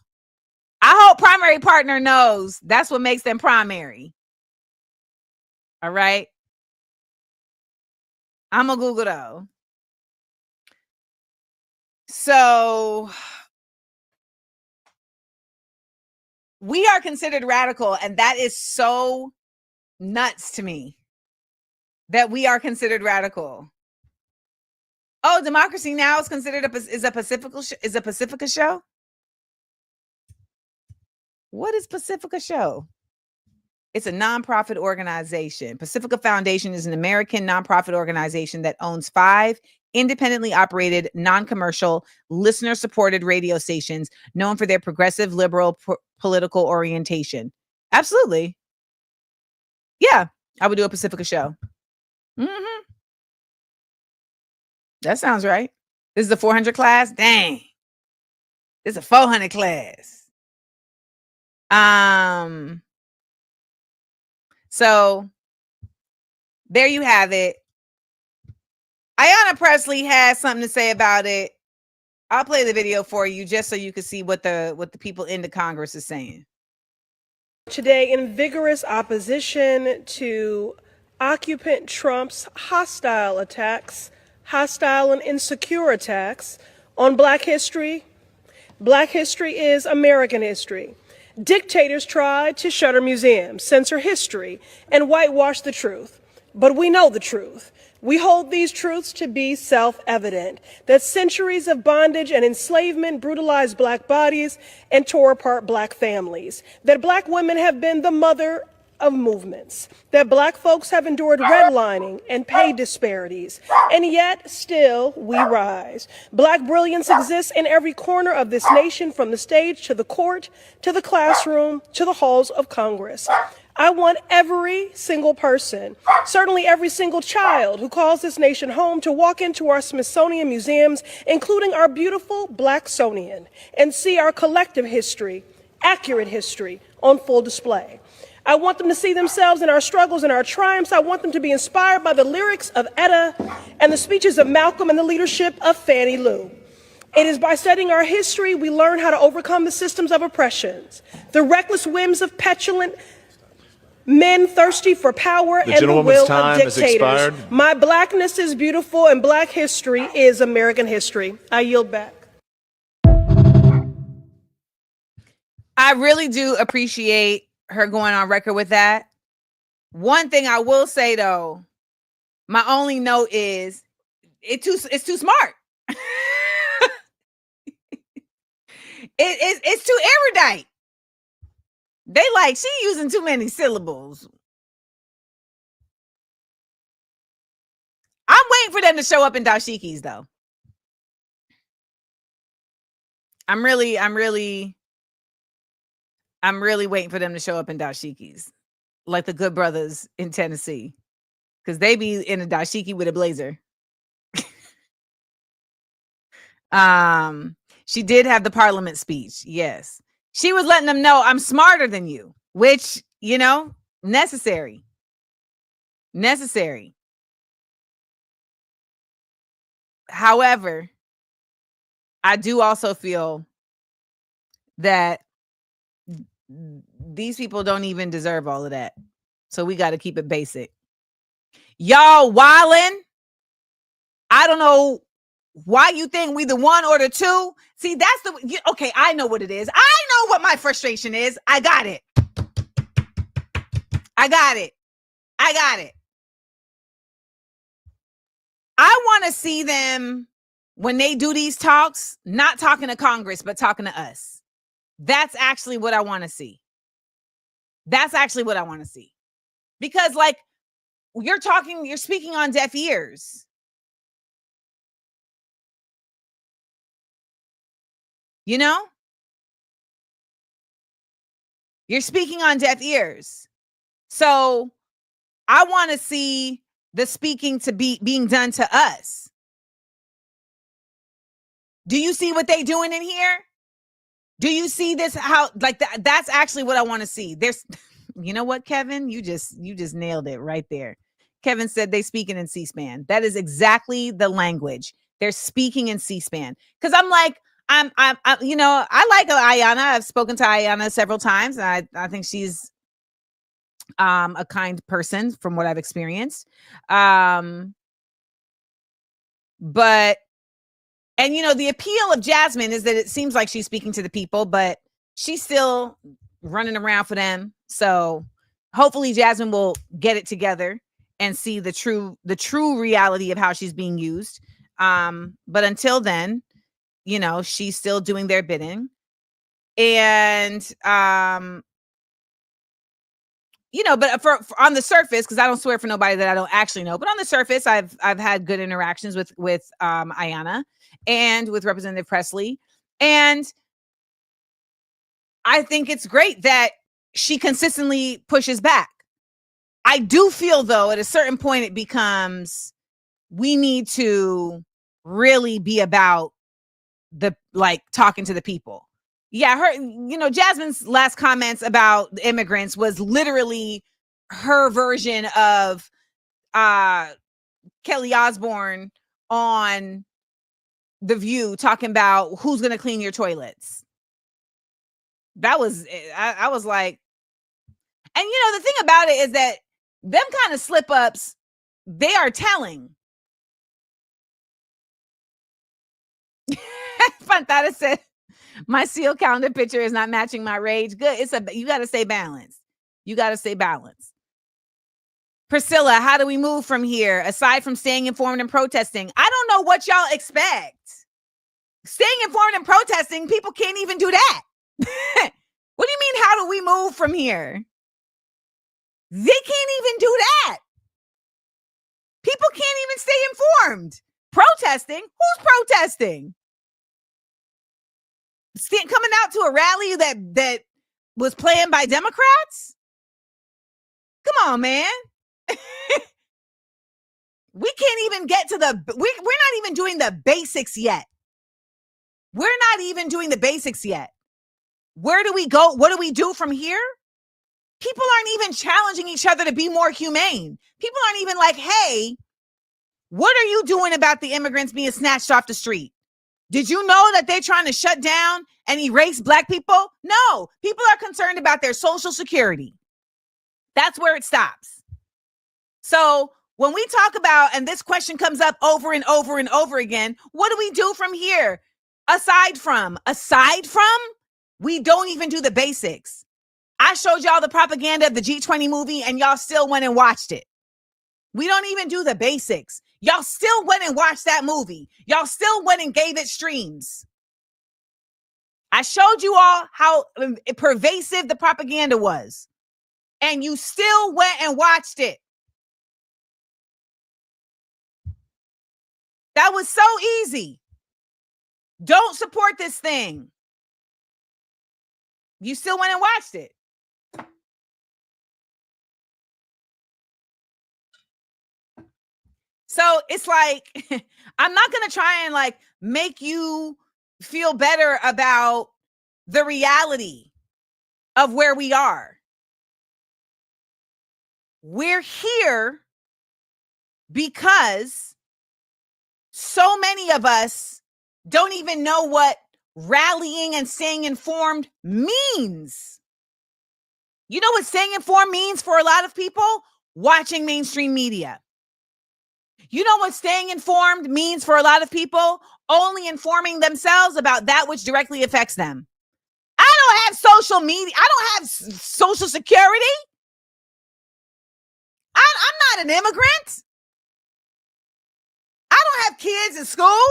I hope Primary Partner knows that's what makes them primary. All right. I'm a Google though. So we are considered radical, and that is so nuts to me that we are considered radical. Oh, Democracy Now! Is considered a Pacifica show? What is Pacifica show? It's a nonprofit organization. Pacifica Foundation is an American nonprofit organization that owns 5 independently operated, non-commercial, listener-supported radio stations known for their progressive liberal political orientation. Absolutely. Yeah, I would do a Pacifica show. Mm-hmm. That sounds right. This is a 400 class? Dang. This is a 400 class. So there you have it. Ayanna Pressley has something to say about it. I'll play the video for you just so you can see what the people in the Congress is saying. Today, in vigorous opposition to occupant Trump's hostile and insecure attacks on Black history. Black history is American history. Dictators tried to shutter museums, censor history, and whitewash the truth. But we know the truth. We hold these truths to be self-evident, that centuries of bondage and enslavement brutalized Black bodies and tore apart Black families, that Black women have been the mother of movements, that Black folks have endured redlining and pay disparities, and yet still we rise. Black brilliance exists in every corner of this nation, from the stage to the court, to the classroom, to the halls of Congress. I want every single person, certainly every single child who calls this nation home, to walk into our Smithsonian museums, including our beautiful Blacksonian, and see our collective history, accurate history, on full display. I want them to see themselves in our struggles and our triumphs. I want them to be inspired by the lyrics of Etta and the speeches of Malcolm and the leadership of Fannie Lou. It is by studying our history we learn how to overcome the systems of oppressions, the reckless whims of petulant men thirsty for power and the will of dictators. My Blackness is beautiful, and Black history is American history. I yield back. I really do appreciate her going on record with that. One thing I will say though, my only note is it's too smart. It's too erudite. They like, she using too many syllables. I'm waiting for them to show up in dashikis though. I'm really waiting for them to show up in dashikis. like the Good Brothers in Tennessee, because they be in a dashiki with a blazer. She did have the parliament speech. Yes. She was letting them know I'm smarter than you, which, you know, necessary. Necessary. However, I do also feel that these people don't even deserve all of that. So we got to keep it basic. Y'all wildin'. I don't know why you think we the one or the two. See, that's the, okay, I know what it is. I know what my frustration is. I got it. I got it. I got it. I want to see them, when they do these talks, not talking to Congress, but talking to us. That's actually what I want to see. That's actually what I want to see. Because, like, you're speaking on deaf ears. You know? You're speaking on deaf ears. So I want to see the speaking to be being done to us. Do you see what they doing in here? Do you see this? How, like, that's actually what I want to see. There's, you know what, Kevin? You just nailed it right there. Kevin said they speaking in C-SPAN. That is exactly the language. They're speaking in C-SPAN. Because I'm like, I'm, you know, I like Ayanna. I've spoken to Ayanna several times. And I think she's a kind person from what I've experienced. But, and you know, the appeal of Jasmine is that it seems like she's speaking to the people, but she's still running around for them. So hopefully Jasmine will get it together and see the true reality of how she's being used. But until then, you know, she's still doing their bidding. And, you know, but for on the surface, because I don't swear for nobody that I don't actually know, but on the surface, I've had good interactions with Ayanna and with Representative Presley. And I think it's great that she consistently pushes back. I do feel, though, at a certain point, it becomes, we need to really be about talking to the people. Yeah, her, you know, Jasmine's last comments about the immigrants was literally her version of Kelly Osbourne on The View talking about who's going to clean your toilets. That was, I was like, and you know, the thing about it is that them kind of slip ups, they are telling. Fantada said, my seal calendar picture is not matching my rage. Good. You got to stay balanced. You got to stay balanced. Priscilla, how do we move from here? Aside from staying informed and protesting, I don't know what y'all expect. Staying informed and protesting, people can't even do that. What do you mean, how do we move from here? They can't even do that. People can't even stay informed. Protesting? Who's protesting? Coming out to a rally that was planned by Democrats? Come on, man. We can't even get to we're not even doing the basics yet. We're not even doing the basics yet. Where do we go? What do we do from here? People aren't even challenging each other to be more humane. People aren't even like, hey, what are you doing about the immigrants being snatched off the street? Did you know that they're trying to shut down and erase Black people? No, people are concerned about their Social Security. That's where it stops. So when we talk about, and this question comes up over and over and over again, what do we do from here? Aside from, we don't even do the basics. I showed y'all the propaganda of the G20 movie and y'all still went and watched it. We don't even do the basics. Y'all still went and watched that movie. Y'all still went and gave it streams. I showed you all how pervasive the propaganda was. And you still went and watched it. That was so easy. Don't support this thing. You still went and watched it. So it's like, I'm not going to try and like make you feel better about the reality of where we are. We're here because so many of us don't even know what rallying and staying informed means. You know what staying informed means for a lot of people? Watching mainstream media. You know what staying informed means for a lot of people? Only informing themselves about that which directly affects them. I don't have social media. I don't have social security. I'm not an immigrant. I don't have kids in school.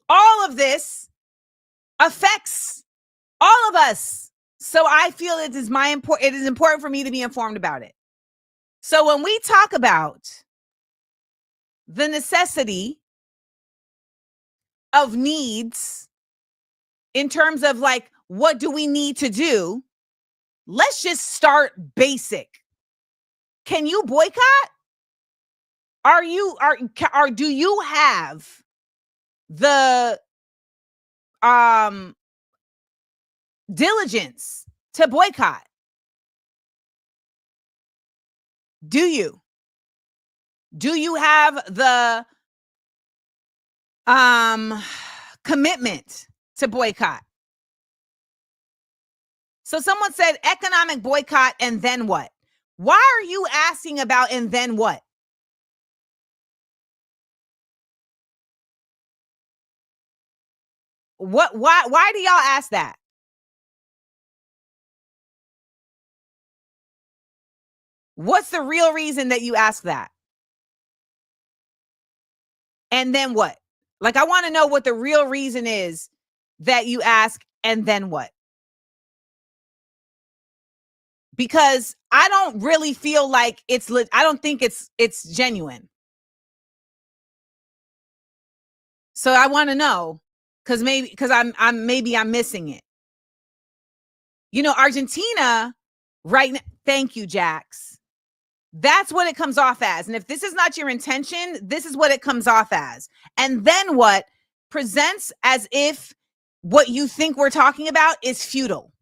All of this affects all of us. So I feel it is important for me to be informed about it. So when we talk about the necessity of needs in terms of like, what do we need to do? Let's just start basic. Can you boycott? Do you have the diligence to boycott? Do you have the commitment to boycott? So someone said economic boycott and then what? Why are you asking about and then what? Why do y'all ask that? What's the real reason that you ask that? And then what? Like, I want to know what the real reason is that you ask and then what? Because I don't really feel like I don't think it's genuine. So I want to know because I'm missing it. You know, Argentina right now. Thank you, Jax. That's what it comes off as. And if this is not your intention, this is what it comes off as. And then what presents as if what you think we're talking about is futile.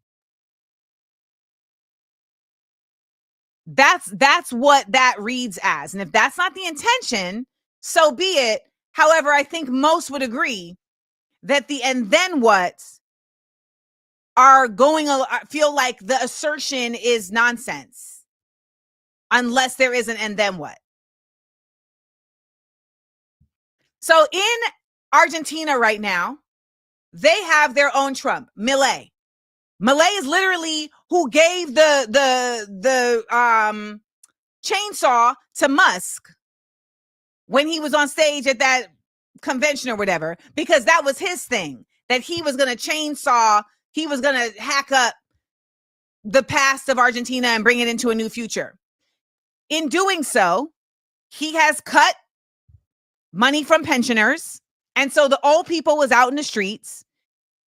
That's what that reads as. And if that's not the intention, so be it. However, I think most would agree that the and then what's are going feel like the assertion is nonsense unless there is an and then what. So in Argentina right now, they have their own Trump, Milei. Milei is literally who gave the chainsaw to Musk when he was on stage at that convention or whatever, because that was his thing, that he was going to chainsaw, he was going to hack up the past of Argentina and bring it into a new future. In doing so, he has cut money from pensioners. And so the old people was out in the streets.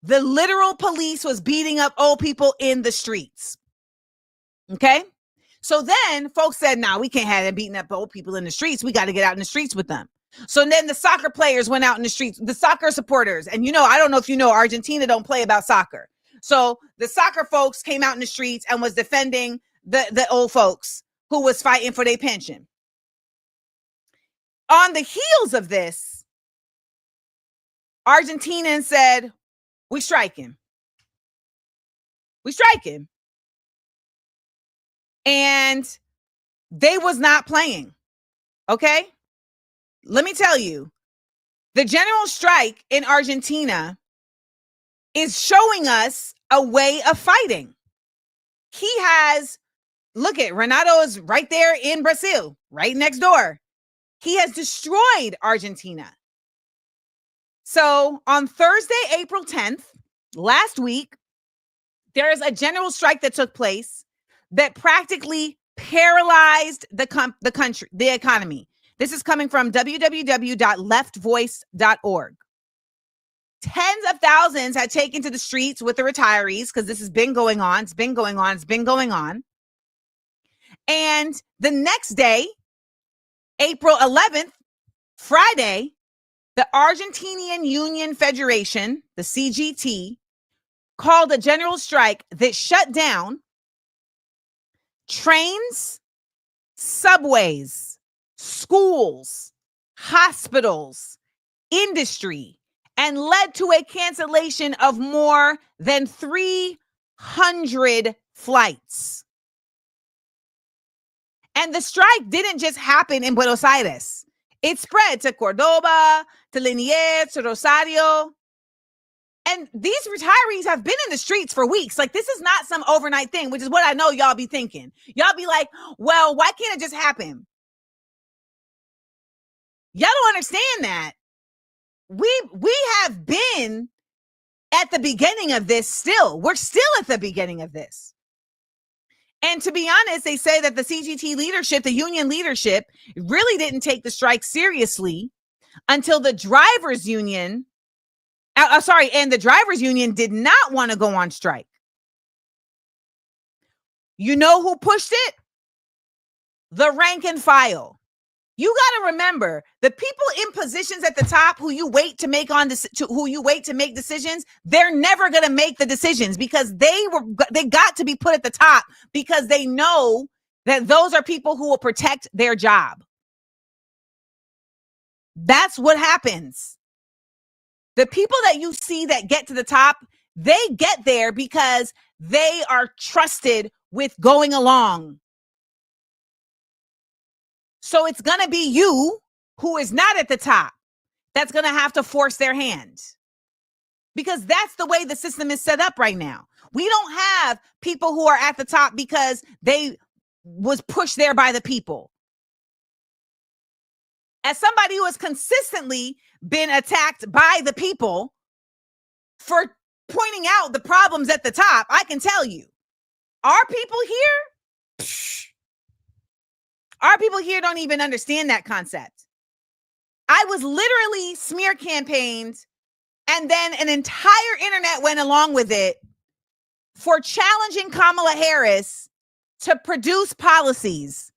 The literal police was beating up old people in the streets. Okay. So then folks said, nah, we can't have them beating up old people in the streets. We got to get out in the streets with them. So then the soccer players went out in the streets, the soccer supporters. And, you know, I don't know if you know, Argentina don't play about soccer. So the soccer folks came out in the streets and was defending the old folks who was fighting for their pension. On the heels of this, Argentinians said, we strike him. We strike him. And they was not playing. Okay? Let me tell you, the general strike in Argentina is showing us a way of fighting. He has, look at Renato is right there in Brazil, right next door. He has destroyed Argentina. So on Thursday, April 10th, last week, there is a general strike that took place that practically paralyzed the country, the economy. This is coming from www.leftvoice.org. Tens of thousands had taken to the streets with the retirees because this has been going on. It's been going on. It's been going on. And the next day, April 11th, Friday, the Argentinian Union Federation, the CGT, called a general strike that shut down trains, subways, schools, hospitals, industry, and led to a cancellation of more than 300 flights. And the strike didn't just happen in Buenos Aires. It spread to Cordoba, to Liniers, to Rosario. And these retirees have been in the streets for weeks. Like, this is not some overnight thing, which is what I know y'all be thinking. Y'all be like, well, why can't it just happen? Y'all don't understand that. We have been at the beginning of this still. We're still at the beginning of this. And to be honest, they say that the CGT leadership, the union leadership, really didn't take the strike seriously until the drivers union, and the drivers union did not want to go on strike. You know who pushed it? The rank and file. You got to remember, the people in positions at the top who you wait to make decisions, they're never going to make the decisions because they got to be put at the top because they know that those are people who will protect their job. That's what happens. The people that you see that get to the top, they get there because they are trusted with going along. So it's going to be you who is not at the top that's going to have to force their hand because that's the way the system is set up right now. We don't have people who are at the top because they was pushed there by the people. As somebody who has consistently been attacked by the people for pointing out the problems at the top, I can tell you, our people here don't even understand that concept. I was literally smear campaigned, and then an entire internet went along with it for challenging Kamala Harris to produce policies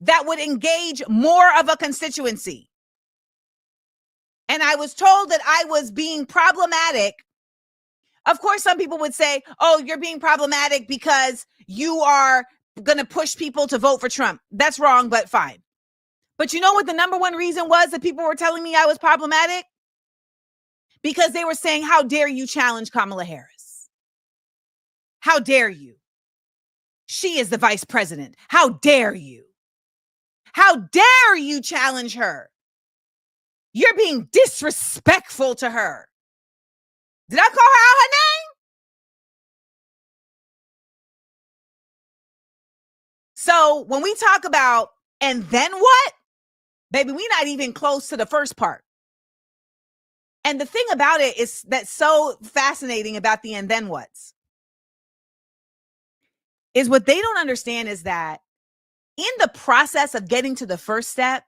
that would engage more of a constituency. And I was told that I was being problematic. Of course, some people would say, oh, you're being problematic because you are going to push people to vote for Trump. That's wrong, but fine. But you know what the number one reason was that people were telling me I was problematic? Because they were saying, how dare you challenge Kamala Harris? How dare you? She is the vice president. How dare you? How dare you challenge her? You're being disrespectful to her. Did I call her out her name? So when we talk about, and then what? Baby, we're not even close to the first part. And the thing about it is that's so fascinating about the and then what's is what they don't understand is that in the process of getting to the first step,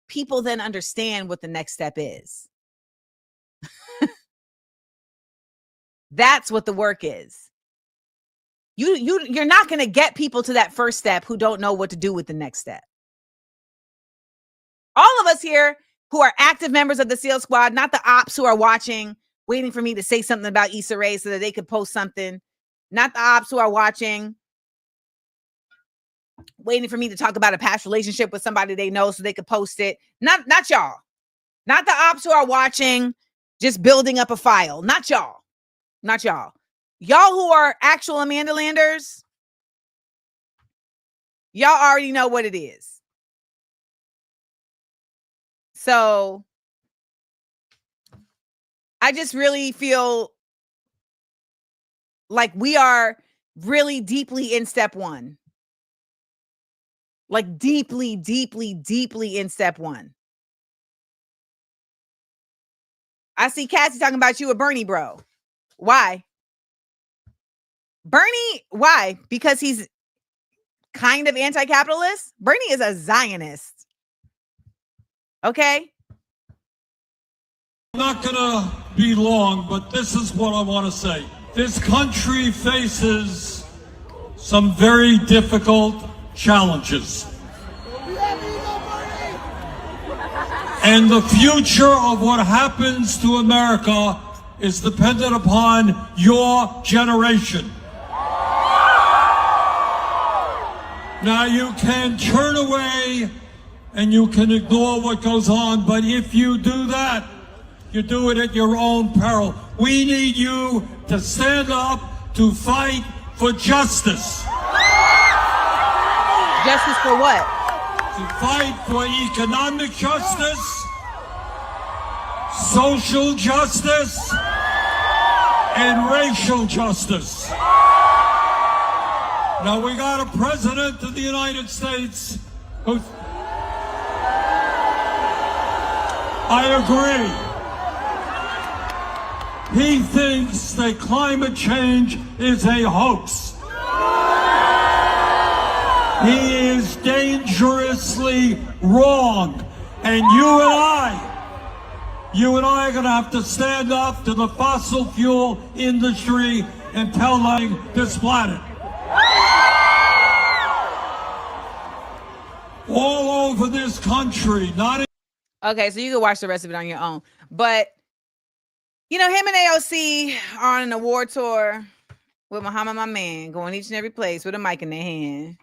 people then understand what the next step is. That's what the work is. You're not going to get people to that first step who don't know what to do with the next step. All of us here who are active members of the SEAL Squad, not the ops who are watching, waiting for me to say something about Issa Rae so that they could post something. Not the ops who are watching, waiting for me to talk about a past relationship with somebody they know so they could post it. Not y'all. Not the ops who are watching, just building up a file. Not y'all. Not y'all. Y'all who are actual Amanda Landers, y'all already know what it is. So I just really feel like we are really deeply in step one. Like deeply, deeply, deeply in step one. I see Cassie talking about you a Bernie bro. Why? Bernie, why? Because he's kind of anti-capitalist? Bernie is a Zionist. Okay? I'm not going to be long, but this is what I want to say. This country faces some very difficult challenges. And the future of what happens to America is dependent upon your generation. Now, you can turn away and you can ignore what goes on, but if you do that, you do it at your own peril. We need you to stand up to fight for justice. Justice for what? To fight for economic justice, social justice, and racial justice. Now, we got a president of the United States who, I agree, he thinks that climate change is a hoax. He is dangerously wrong. And you and I are going to have to stand up to the fossil fuel industry and tell them this planet. All over this country, not in Okay, so you can watch the rest of it on your own. But, you know, him and AOC are on an award tour with Muhammad, my man, going each and every place with a mic in their hand.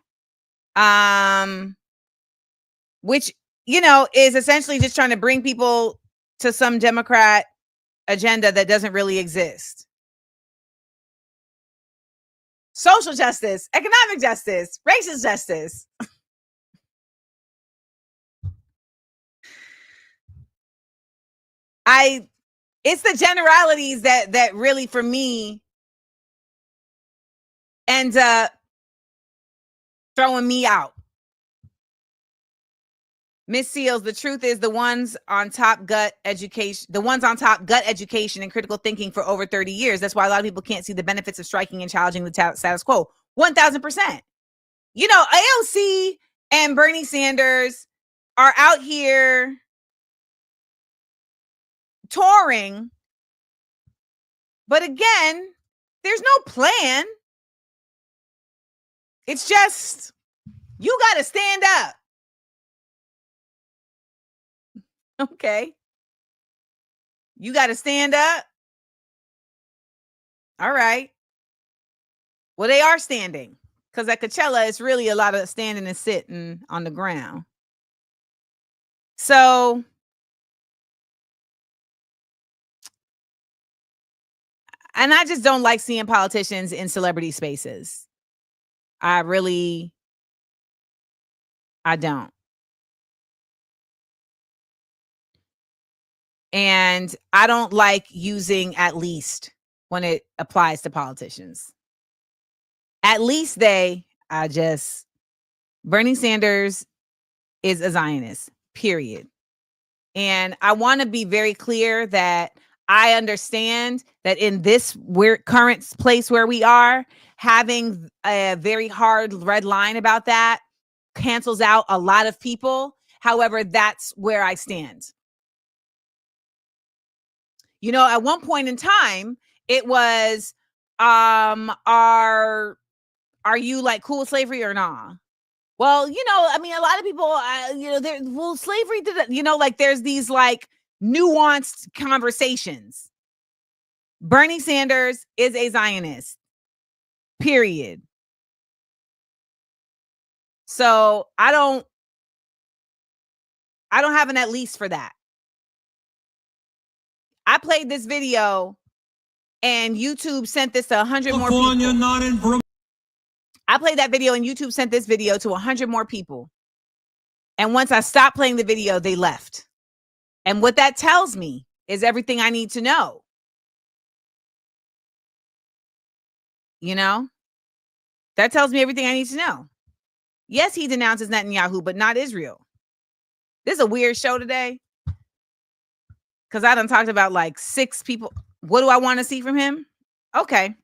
Which, you know, is essentially just trying to bring people to some Democrat agenda that doesn't really exist. Social justice, economic justice, racial justice. It's the generalities that really, for me, end up throwing me out. Miss Seals, the truth is the ones on top gut education and critical thinking for over 30 years. That's why a lot of people can't see the benefits of striking and challenging the status quo. 1000%. You know, AOC and Bernie Sanders are out here touring, but again, there's no plan. It's just, you got to stand up. Okay. You got to stand up. All right. Well, they are standing, because at Coachella, it's really a lot of standing and sitting on the ground. So, and I just don't like seeing politicians in celebrity spaces. I don't. And I don't like using "at least" when it applies to politicians. At least Bernie Sanders is a Zionist, period. And I want to be very clear that I understand that in this current place where we are, having a very hard red line about that cancels out a lot of people. However, that's where I stand. You know, at one point in time, it was, are you like cool with slavery or nah? Well, you know, I mean, a lot of people, slavery did, like there's these like nuanced conversations. Bernie Sanders is a Zionist, period. So I don't have an at least for that. I played this video and YouTube sent this to 100 more people. not in Vermont. I played that video and YouTube sent this video to 100 more people. And once I stopped playing the video, they left. And what that tells me is everything I need to know. You know? That tells me everything I need to know. Yes, he denounces Netanyahu, but not Israel. This is a weird show today, because I done talked about like 6 people. What do I want to see from him? Okay.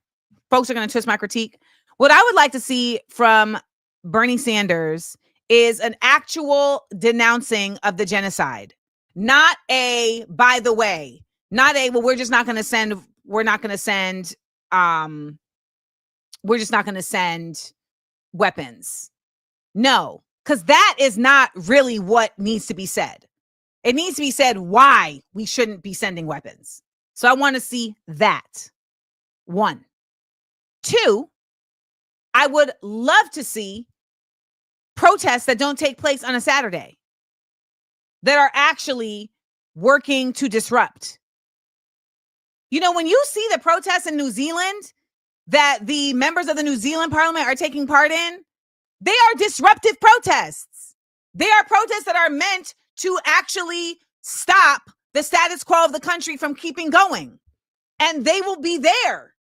Folks are going to twist my critique. What I would like to see from Bernie Sanders is an actual denouncing of the genocide. Not a, by the way, not a, well, we're just not going to send weapons. No, because that is not really what needs to be said. It needs to be said why we shouldn't be sending weapons. So I want to see that. 1. 2, I would love to see protests that don't take place on a Saturday, that are actually working to disrupt. You know, when you see the protests in New Zealand that the members of the New Zealand parliament are taking part in, they are disruptive protests. They are protests that are meant to actually stop the status quo of the country from keeping going. And they will be there.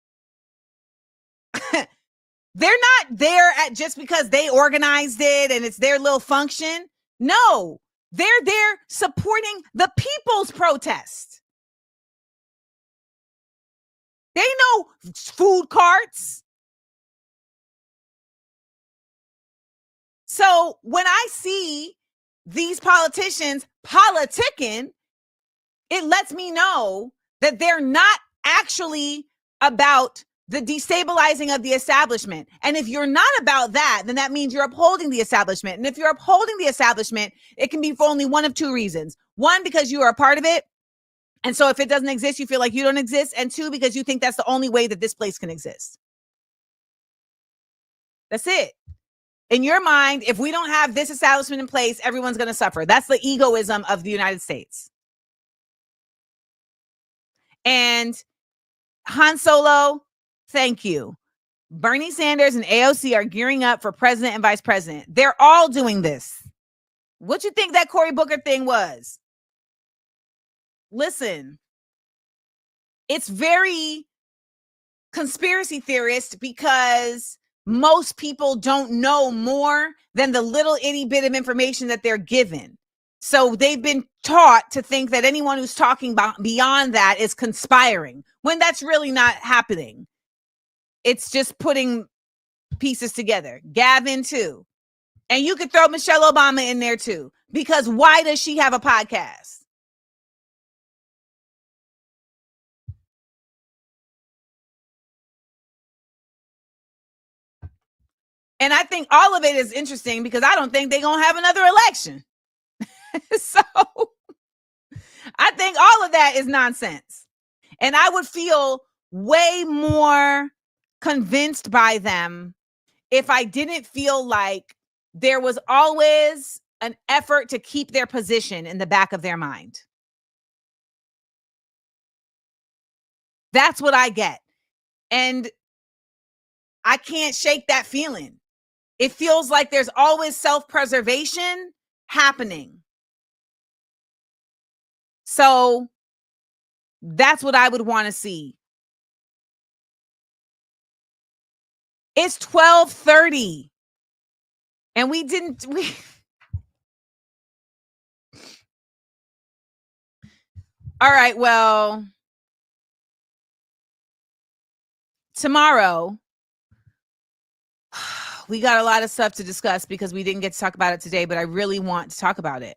They're not there at just because they organized it and it's their little function. No, they're there supporting the people's protest. They know food carts. So when I see these politicians politicking, it lets me know that they're not actually about the destabilizing of the establishment. And if you're not about that, then that means you're upholding the establishment. And if you're upholding the establishment, it can be for only one of 2 reasons. 1, because you are a part of it. And so if it doesn't exist, you feel like you don't exist. And 2, because you think that's the only way that this place can exist. That's it. In your mind, if we don't have this establishment in place, everyone's going to suffer. That's the egoism of the United States. And Han Solo, thank you. Bernie Sanders and AOC are gearing up for president and vice president. They're all doing this. What you think that Cory Booker thing was? Listen, it's very conspiracy theorist because most people don't know more than the little itty bit of information that they're given. So they've been taught to think that anyone who's talking about beyond that is conspiring, when that's really not happening. It's just putting pieces together. Gavin too. And you could throw Michelle Obama in there too, because why does she have a podcast? And I think all of it is interesting because I don't think they're going to have another election. So I think all of that is nonsense. And I would feel way more convinced by them if I didn't feel like there was always an effort to keep their position in the back of their mind. That's what I get. And I can't shake that feeling. It feels like there's always self-preservation happening. So that's what I would want to see. It's 12:30. And we All right, well, tomorrow we got a lot of stuff to discuss because we didn't get to talk about it today, but I really want to talk about it.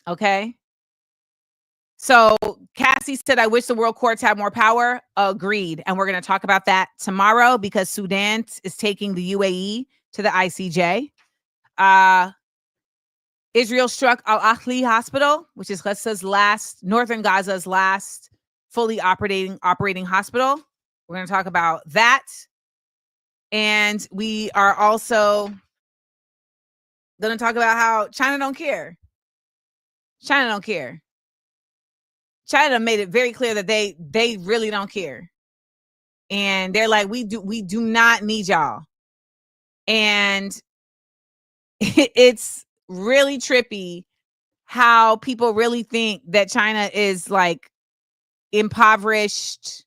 Okay. So Cassie said, I wish the world courts had more power. Agreed. And we're going to talk about that tomorrow because Sudan is taking the UAE to the ICJ. Israel struck Al-Ahli Hospital, which is northern Gaza's last fully operating hospital. We're going to talk about that. And we are also going to talk about how China don't care. China don't care. China made it very clear that they really don't care. And they're like, we do not need y'all. And it's really trippy how people really think that China is like impoverished.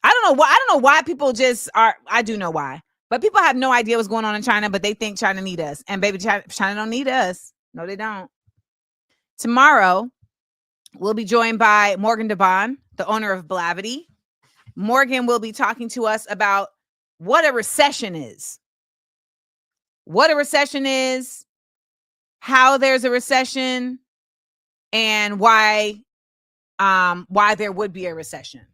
I don't know why people just are. I do know why, but people have no idea what's going on in China, but they think China need us. And baby, China don't need us. No, they don't. Tomorrow, we'll be joined by Morgan DeBon, the owner of Blavity. Morgan will be talking to us about what a recession is. What a recession is, how there's a recession, and why there would be a recession.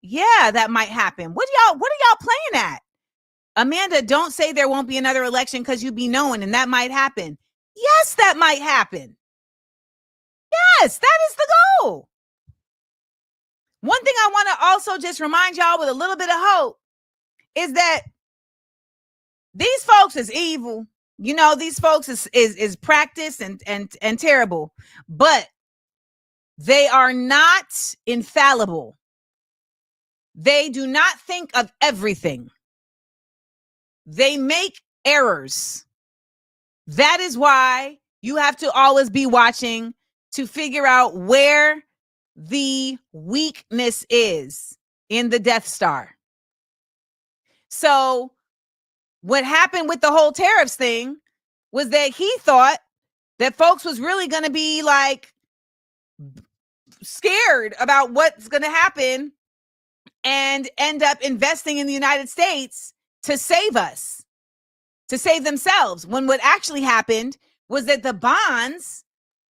Yeah, that might happen. What are y'all playing at? Amanda, don't say there won't be another election because you be knowing and that might happen. Yes, that might happen. Yes, that is the goal. One thing I want to also just remind y'all with a little bit of hope is that these folks is evil. You know, these folks is practiced and terrible, but they are not infallible. They do not think of everything. They make errors. That is why you have to always be watching to figure out where the weakness is in the Death Star. So what happened with the whole tariffs thing was that he thought that folks was really going to be like scared about what's going to happen and end up investing in the United States to save us, to save themselves. When what actually happened was that the bonds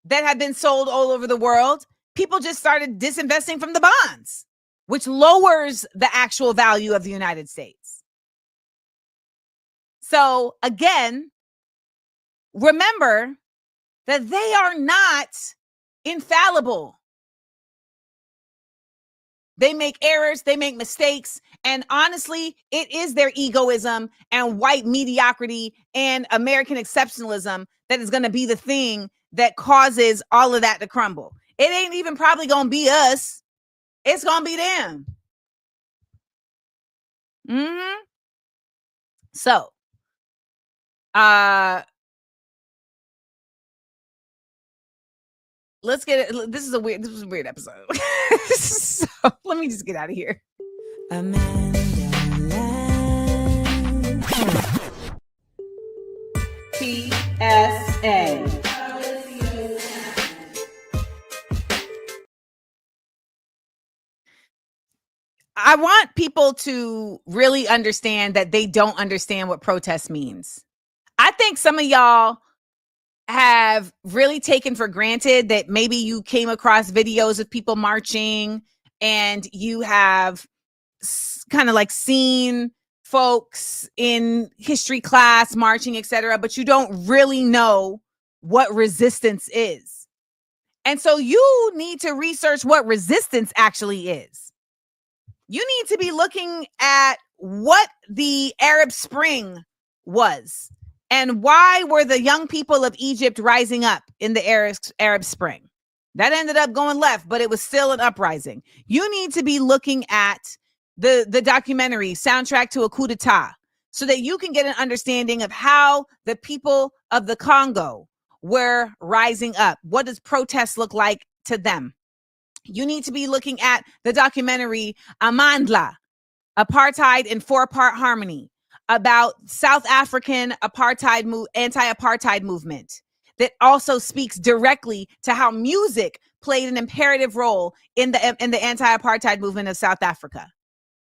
that had been sold all over the world, people just started disinvesting from the bonds, which lowers the actual value of the United States. So again, remember that they are not infallible. They make errors, they make mistakes, and honestly, it is their egoism and white mediocrity and American exceptionalism that is going to be the thing that causes all of that to crumble. It ain't even probably going to be us. It's going to be them. So, let's get it. This was a weird episode. So let me just get out of here. Amanda Land. PSA. I want people to really understand that they don't understand what protest means. I think some of y'all have really taken for granted that maybe you came across videos of people marching and you have kind of like seen folks in history class marching, etc., but you don't really know what resistance is. And so you need to research what resistance actually is. You need to be looking at what the Arab Spring was and why were the young people of Egypt rising up in the Arab Spring. That ended up going left, but it was still an uprising. You need to be looking at the documentary Soundtrack to a Coup d'etat so that you can get an understanding of how the people of the Congo were rising up. What does protest look like to them? You need to be looking at the documentary Amandla, Apartheid in 4-Part Harmony, about South African anti-apartheid movement that also speaks directly to how music played an imperative role in the anti-apartheid movement of South Africa.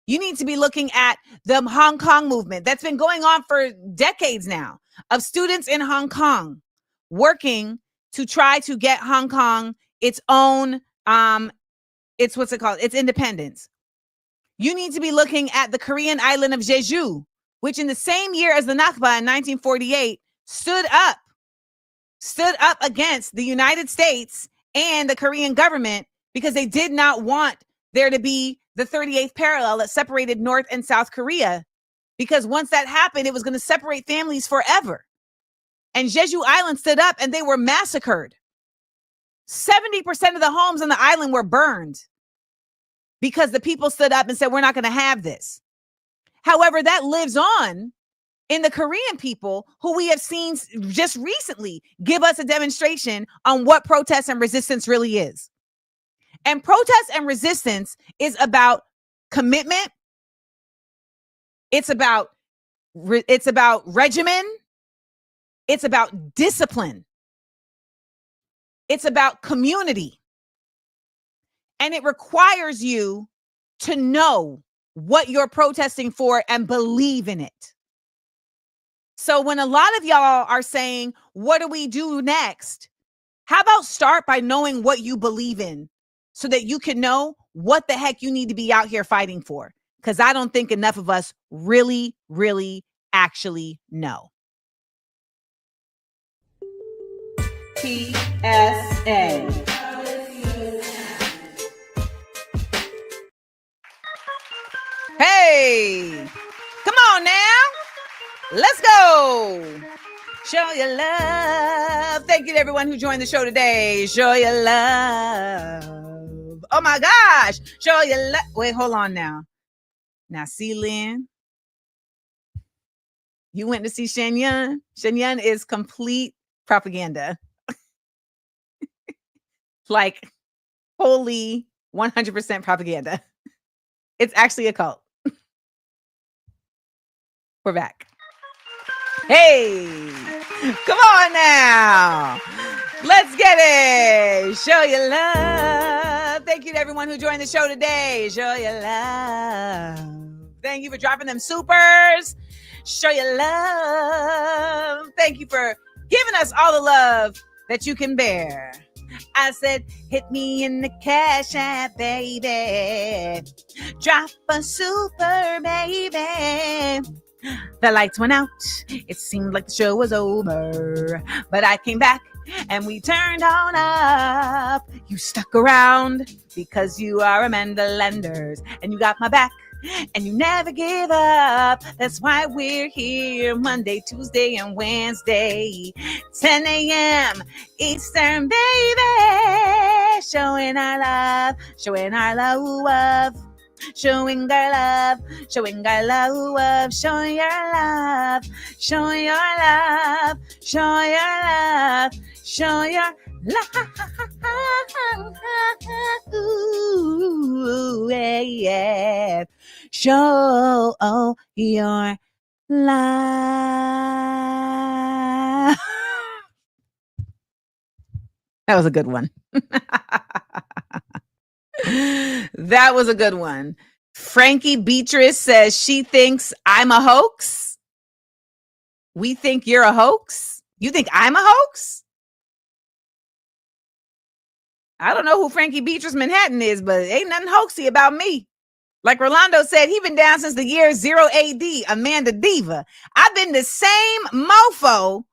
You need to be looking at the Hong Kong movement that's been going on for decades now, of students in Hong Kong working to try to get Hong Kong its own it's its independence. You need to be looking at the Korean island of Jeju, which in the same year as the Nakba in 1948 stood up against the United States and the Korean government because they did not want there to be the 38th parallel that separated North and South Korea, because once that happened, it was going to separate families forever. And Jeju Island stood up and they were massacred. 70% of the homes on the island were burned because the people stood up and said, we're not going to have this. However, that lives on in the Korean people, who we have seen just recently give us a demonstration on what protest and resistance really is. And protest and resistance is about commitment. It's about regimen. It's about discipline. It's about community. And it requires you to know what you're protesting for and believe in it. So when a lot of y'all are saying, what do we do next? How about start by knowing what you believe in so that you can know what the heck you need to be out here fighting for. Because I don't think enough of us really, really actually know. PSA. Hey, come on now. Let's go. Show your love. Thank you to everyone who joined the show today. Show your love. Oh my gosh. Show your love. Wait, hold on now. Now, see, Lynn, you went to see Shen Yun. Shen Yun is complete propaganda. Like, wholly 100% propaganda. It's actually a cult. We're back. Hey, come on now. Let's get it. Show your love. Thank you to everyone who joined the show today. Show your love. Thank you for dropping them supers. Show your love. Thank you for giving us all the love that you can bear. I said, hit me in the Cash App, baby. Drop a super, baby. The lights went out. It seemed like the show was over. But I came back and we turned on up. You stuck around because you are Amanda Landers. And you got my back. And you never give up. That's why we're here Monday, Tuesday, and Wednesday, 10 a.m. Eastern, baby. Showing our love, showing our love, showing our love, showing our love, showing your love, showing your love, showing your love, showing your love. Ooh, yeah. Show your love. That was a good one. That was a good one. Frankie Beatrice says she thinks I'm a hoax. We think you're a hoax? You think I'm a hoax? I don't know who Frankie Beatrice Manhattan is, but ain't nothing hoaxy about me. Like Rolando said, he been down since the year 0 AD, Amanda Diva. I've been the same mofo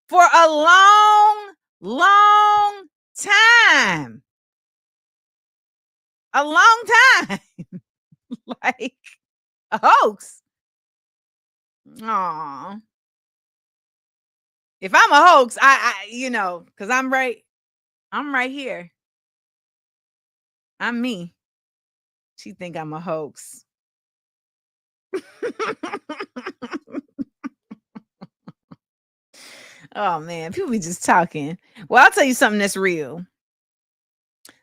for a long, long time. A long time. Like a hoax. Aw. If I'm a hoax, I because I'm right here. I'm me. She think I'm a hoax. Oh man, people be just talking. Well, I'll tell you something that's real.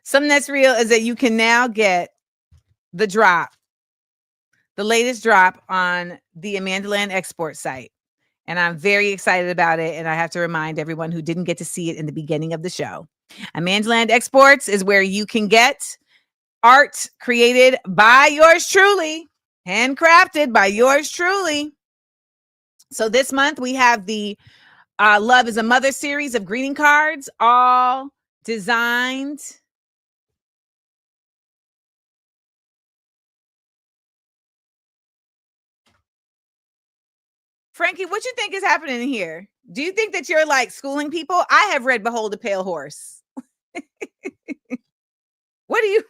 Something that's real is that you can now get the drop, the latest drop on the Amandaland export site. And I'm very excited about it. And I have to remind everyone who didn't get to see it in the beginning of the show. Amandaland Exports is where you can get art created by yours truly, handcrafted by yours truly. So this month we have the Love is a Mother series of greeting cards, all designed Frankie, what you think is happening here? Do you think that you're like schooling people? I have read Behold a Pale Horse. What do you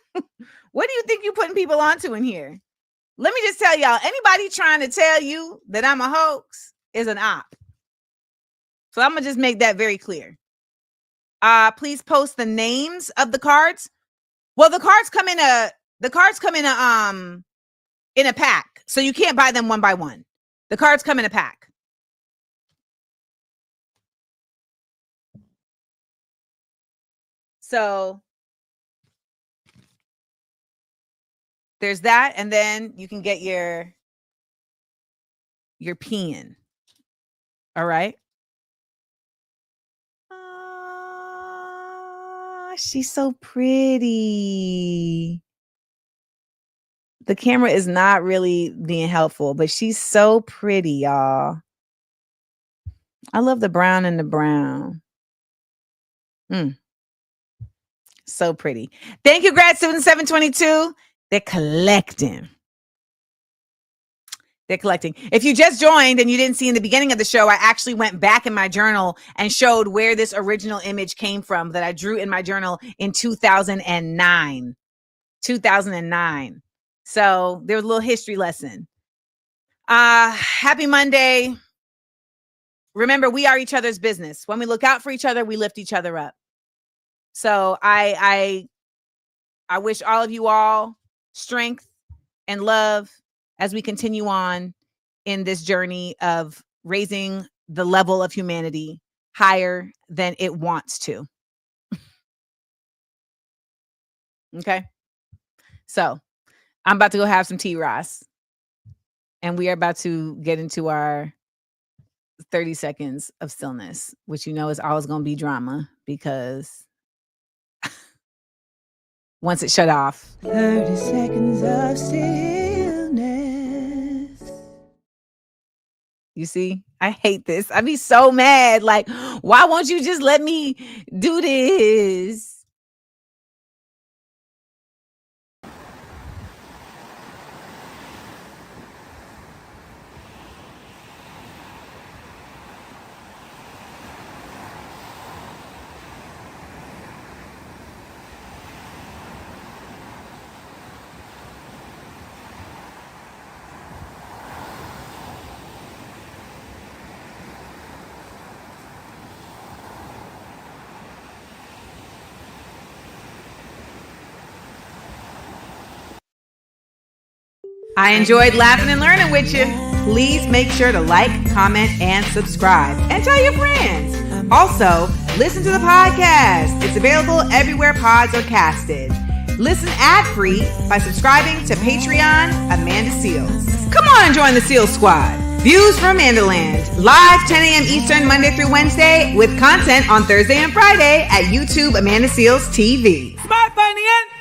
think you're putting people onto in here? Let me just tell y'all, anybody trying to tell you that I'm a hoax is an op. So I'm gonna just make that very clear. Please post the names of the cards. Well, the cards come in a pack, so you can't buy them one by one. The cards come in a pack. So there's that, and then you can get your pen. All right. She's so pretty. The camera is not really being helpful, but she's so pretty, y'all. I love the brown and the brown. So pretty. Thank you, grad student 722. They're collecting. They're collecting. If you just joined and you didn't see in the beginning of the show, I actually went back in my journal and showed where this original image came from that I drew in my journal in 2009. 2009. So there was a little history lesson. Happy Monday. Remember, we are each other's business. When we look out for each other, we lift each other up. So I wish all of you all strength and love as we continue on in this journey of raising the level of humanity higher than it wants to. Okay. So I'm about to go have some tea, Ross. And we are about to get into our 30 seconds of stillness, which you know is always going to be drama because once it shut off. 30 seconds of stillness. You see, I hate this. I'd be so mad. Like, why won't you just let me do this? I enjoyed laughing and learning with you. Please make sure to like, comment, and subscribe. And tell your friends. Also, listen to the podcast. It's available everywhere pods are casted. Listen ad-free by subscribing to Patreon Amanda Seales. Come on and join the Seales Squad. Views from Amandaland. Live 10 a.m. Eastern, Monday through Wednesday, with content on Thursday and Friday at YouTube Amanda Seales TV. Smart, funny, and